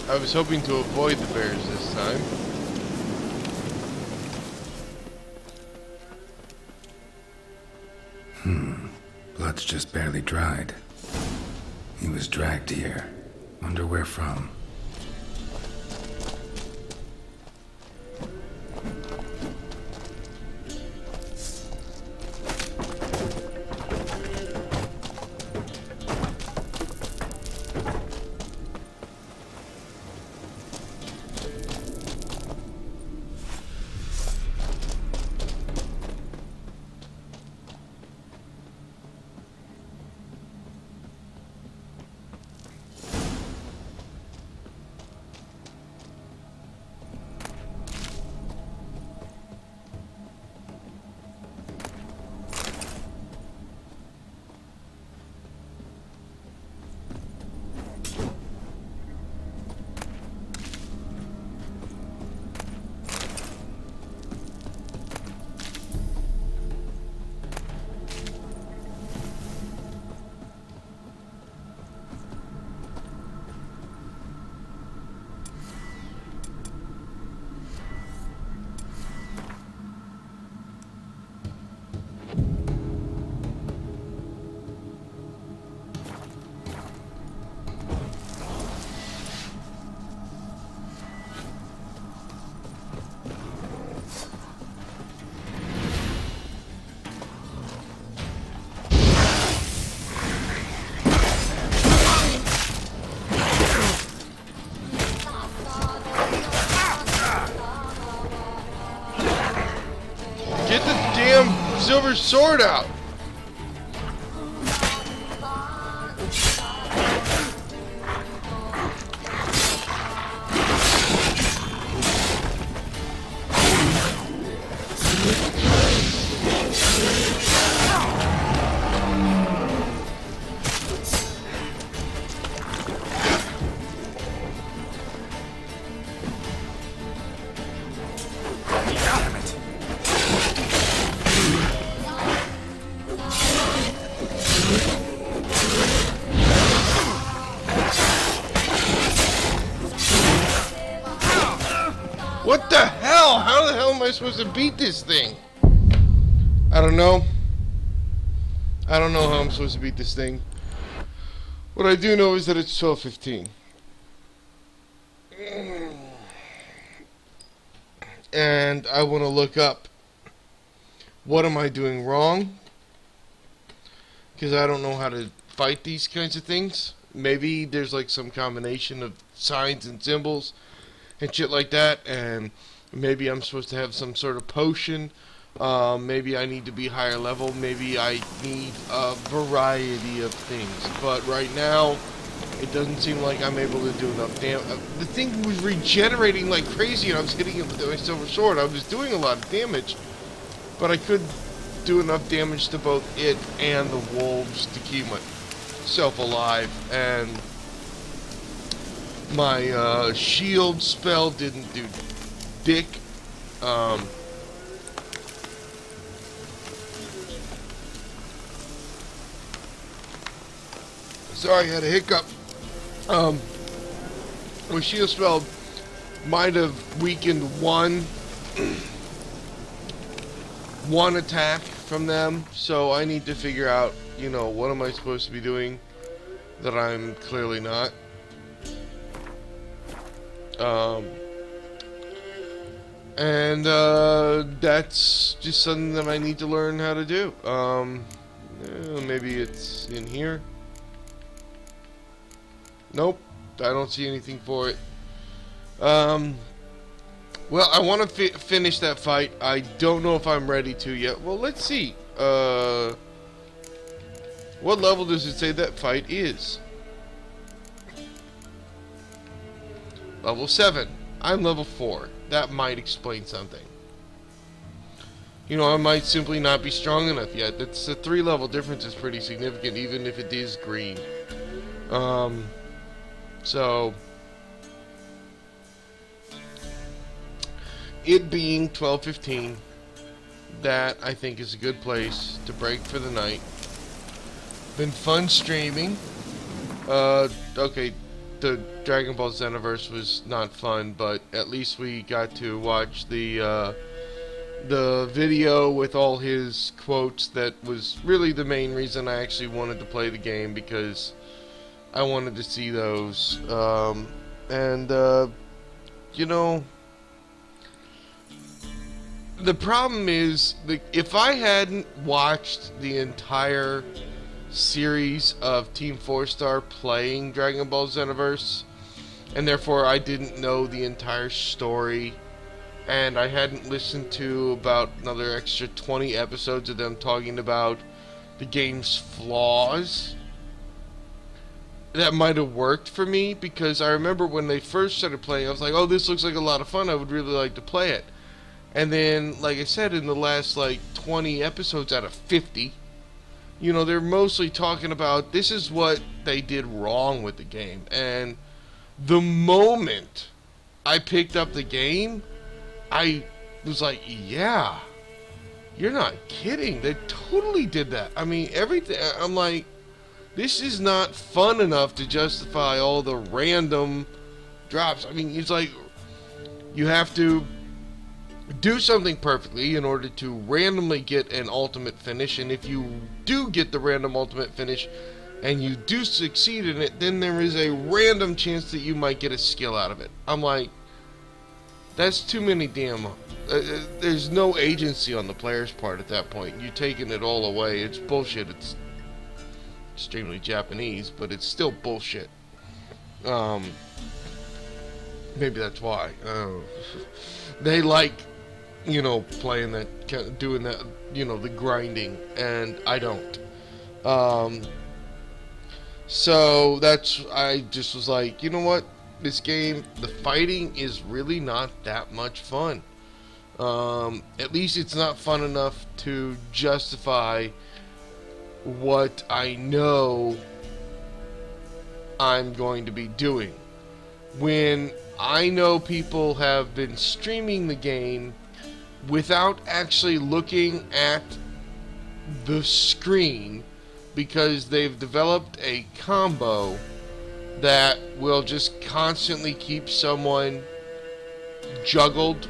I was hoping to avoid the bears this time. Blood's just barely dried. He was dragged here. Wonder where from. Get the damn silver sword out! What the hell? How the hell am I supposed to beat this thing? I don't know. I don't know how I'm supposed to beat this thing. What I do know is that it's 12:15. And I want to look up what am I doing wrong? Because I don't know how to fight these kinds of things. Maybe there's like some combination of signs and symbols and shit like that, and maybe I'm supposed to have some sort of potion. Maybe I need to be higher level. Maybe I need a variety of things. But right now, it doesn't seem like I'm able to do enough damage. The thing was regenerating like crazy, and I was hitting it with my silver sword. I was doing a lot of damage, but I could do enough damage to both it and the wolves to keep myself alive. And my shield spell didn't do dick. Sorry, I had a hiccup. With Shield Spell might have weakened one attack from them, so I need to figure out, what am I supposed to be doing that I'm clearly not. And that's just something that I need to learn how to do. Maybe it's in here. Nope, I don't see anything for it. Well, I want to finish that fight. I don't know if I'm ready to yet. Well, let's see. What level does it say that fight is? Level 7. I'm level 4. That might explain something. I might simply not be strong enough yet. That's a 3-level difference is pretty significant, even if it is green. So it being 12:15, that I think is a good place to break for the night. Been fun streaming. Okay, the Dragon Ball Xenoverse was not fun, but at least we got to watch the video with all his quotes. That was really the main reason I actually wanted to play the game, because I wanted to see those. The problem is, if I hadn't watched the entire series of Team 4-Star playing Dragon Ball Xenoverse, and therefore I didn't know the entire story, and I hadn't listened to about another extra 20 episodes of them talking about the game's flaws, that might have worked for me, because I remember when they first started playing, I was like, oh, this looks like a lot of fun, I would really like to play it. And then, like I said, in the last 20 episodes out of 50, they're mostly talking about this is what they did wrong with the game. And the moment I picked up the game, I was like, yeah, you're not kidding. They totally did that. I mean, everything. I'm like, this is not fun enough to justify all the random drops. I mean, it's like you have to do something perfectly in order to randomly get an ultimate finish, and if you do get the random ultimate finish and you do succeed in it, then there is a random chance that you might get a skill out of it. I'm like, that's too many damn... there's no agency on the player's part at that point. You're taking it all away. It's bullshit. It's extremely Japanese, but it's still bullshit. Maybe that's why. They like, playing that, doing that, the grinding, and I don't. So I just was like, you know what? This game, the fighting is really not that much fun. At least it's not fun enough to justify what I know I'm going to be doing. When I know people have been streaming the game without actually looking at the screen, because they've developed a combo that will just constantly keep someone juggled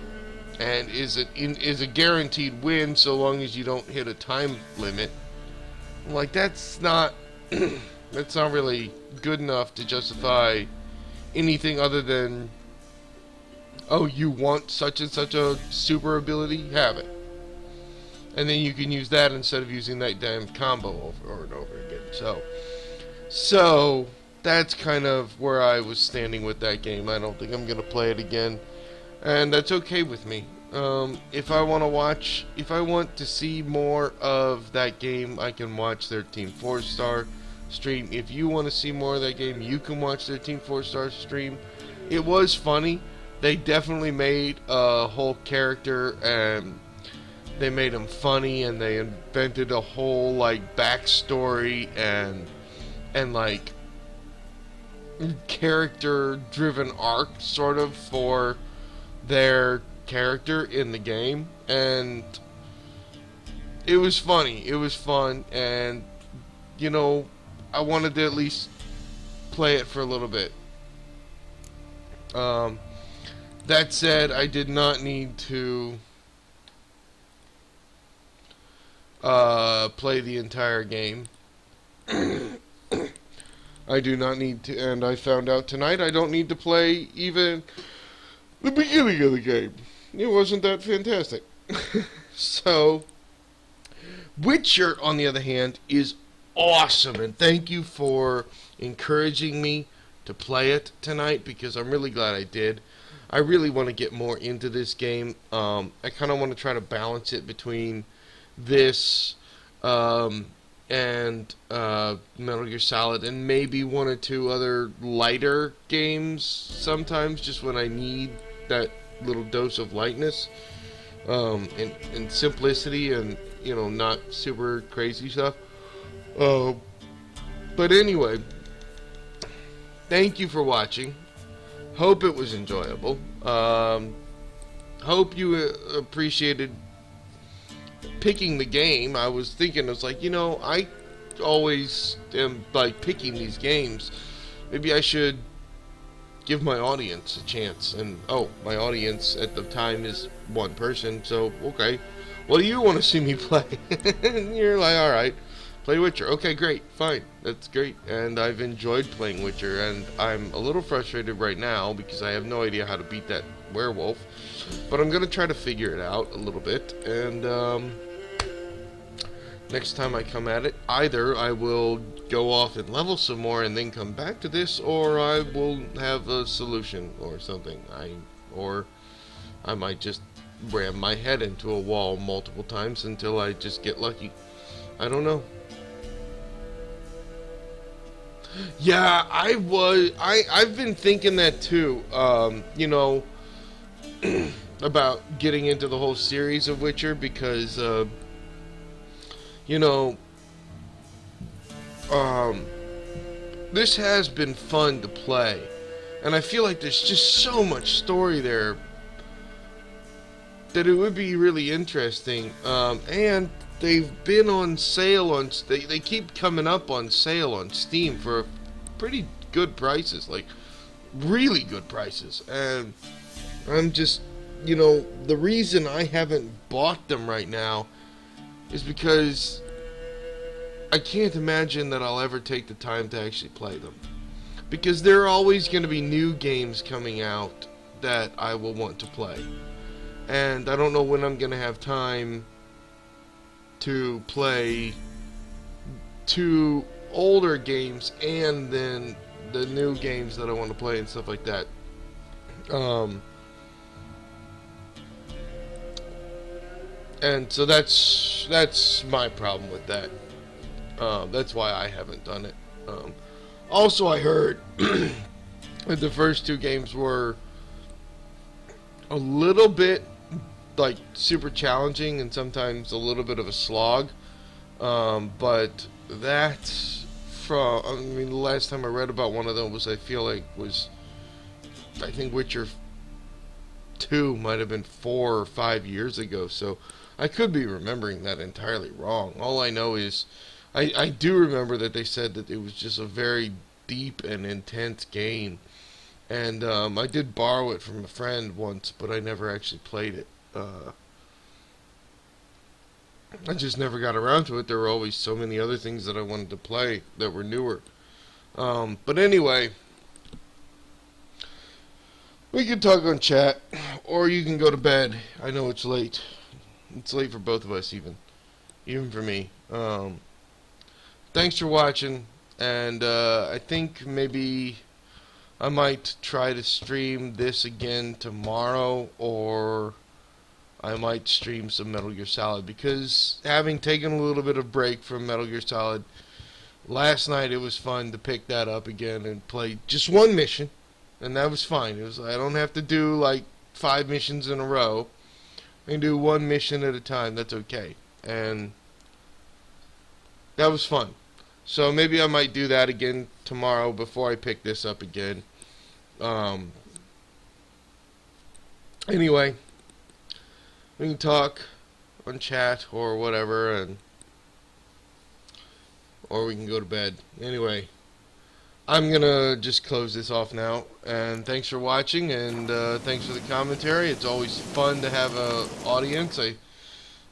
and is a guaranteed win so long as you don't hit a time limit. Like, that's not that's not really good enough to justify anything other than, oh, you want such and such a super ability? Have it. And then you can use that instead of using that damn combo over and over again. So that's kind of where I was standing with that game. I don't think I'm going to play it again. And that's okay with me. If I want to see more of that game, I can watch their Team 4-Star stream. If you want to see more of that game, you can watch their Team 4-Star stream. It was funny. They definitely made a whole character, and they made him funny, and they invented a whole backstory and character-driven arc sort of for their character in the game, and it was funny. It was fun, and I wanted to at least play it for a little bit. That said, I did not need to play the entire game. I do not need to, and I found out tonight I don't need to play even the beginning of the game. It wasn't that fantastic. So, Witcher, on the other hand, is awesome, and thank you for encouraging me to play it tonight, because I'm really glad I did. I really want to get more into this game. I kind of want to try to balance it between this and Metal Gear Solid, and maybe one or two other lighter games sometimes, just when I need that little dose of lightness and simplicity, and not super crazy stuff. But anyway, thank you for watching. Hope it was enjoyable. Hope you appreciated picking the game. I was thinking, I was like, I always am like picking these games. Maybe I should give my audience a chance. And my audience at the time is one person, so okay. What do you want to see me play? And you're like, alright, play Witcher. Okay, great, fine, that's great. And I've enjoyed playing Witcher, and I'm a little frustrated right now because I have no idea how to beat that werewolf. But I'm going to try to figure it out a little bit, and next time I come at it, either I will go off and level some more and then come back to this, or I will have a solution or something. Or I might just ram my head into a wall multiple times until I just get lucky. I don't know. Yeah, I've been thinking that too. About getting into the whole series of Witcher, because this has been fun to play, and I feel like there's just so much story there that it would be really interesting. And they've been on sale they keep coming up on sale on Steam for pretty good prices, like really good prices. And I'm just, the reason I haven't bought them right now is because I can't imagine that I'll ever take the time to actually play them, because there are always going to be new games coming out that I will want to play, and I don't know when I'm going to have time to play 2 older games and then the new games that I want to play and stuff like that. And so that's my problem with that. That's why I haven't done it. Also, I heard that the first 2 games were a little bit like super challenging and sometimes a little bit of a slog. But that's the last time I read about one of them was, I think Witcher 2 might have been 4 or 5 years ago, so I could be remembering that entirely wrong. All I know is I do remember that they said that it was just a very deep and intense game, and I did borrow it from a friend once, but I never actually played it. I just never got around to it. There were always so many other things that I wanted to play that were newer. But anyway, we can talk on chat, or you can go to bed. I know it's late. It's late for both of us, even for me. Thanks for watching, and I think maybe I might try to stream this again tomorrow, or I might stream some Metal Gear Solid, because having taken a little bit of break from Metal Gear Solid last night, it was fun to pick that up again and play just one mission, and that was fine. I don't have to do like 5 missions in a row. I can do 1 mission at a time. That's okay, and that was fun. So maybe I might do that again tomorrow before I pick this up again. Anyway, we can talk on chat or whatever, or we can go to bed. Anyway, I'm gonna just close this off now, and thanks for watching, and thanks for the commentary. It's always fun to have a audience. I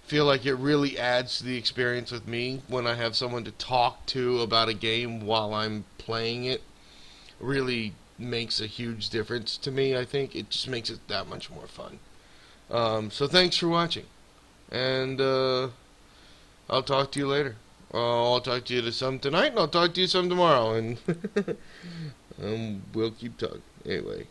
feel like it really adds to the experience with me when I have someone to talk to about a game while I'm playing it. Really makes a huge difference to me. I think it just makes it that much more fun. So thanks for watching, and I'll talk to you later. I'll talk to you some tonight, and I'll talk to you some tomorrow, and we'll keep talking. Anyway,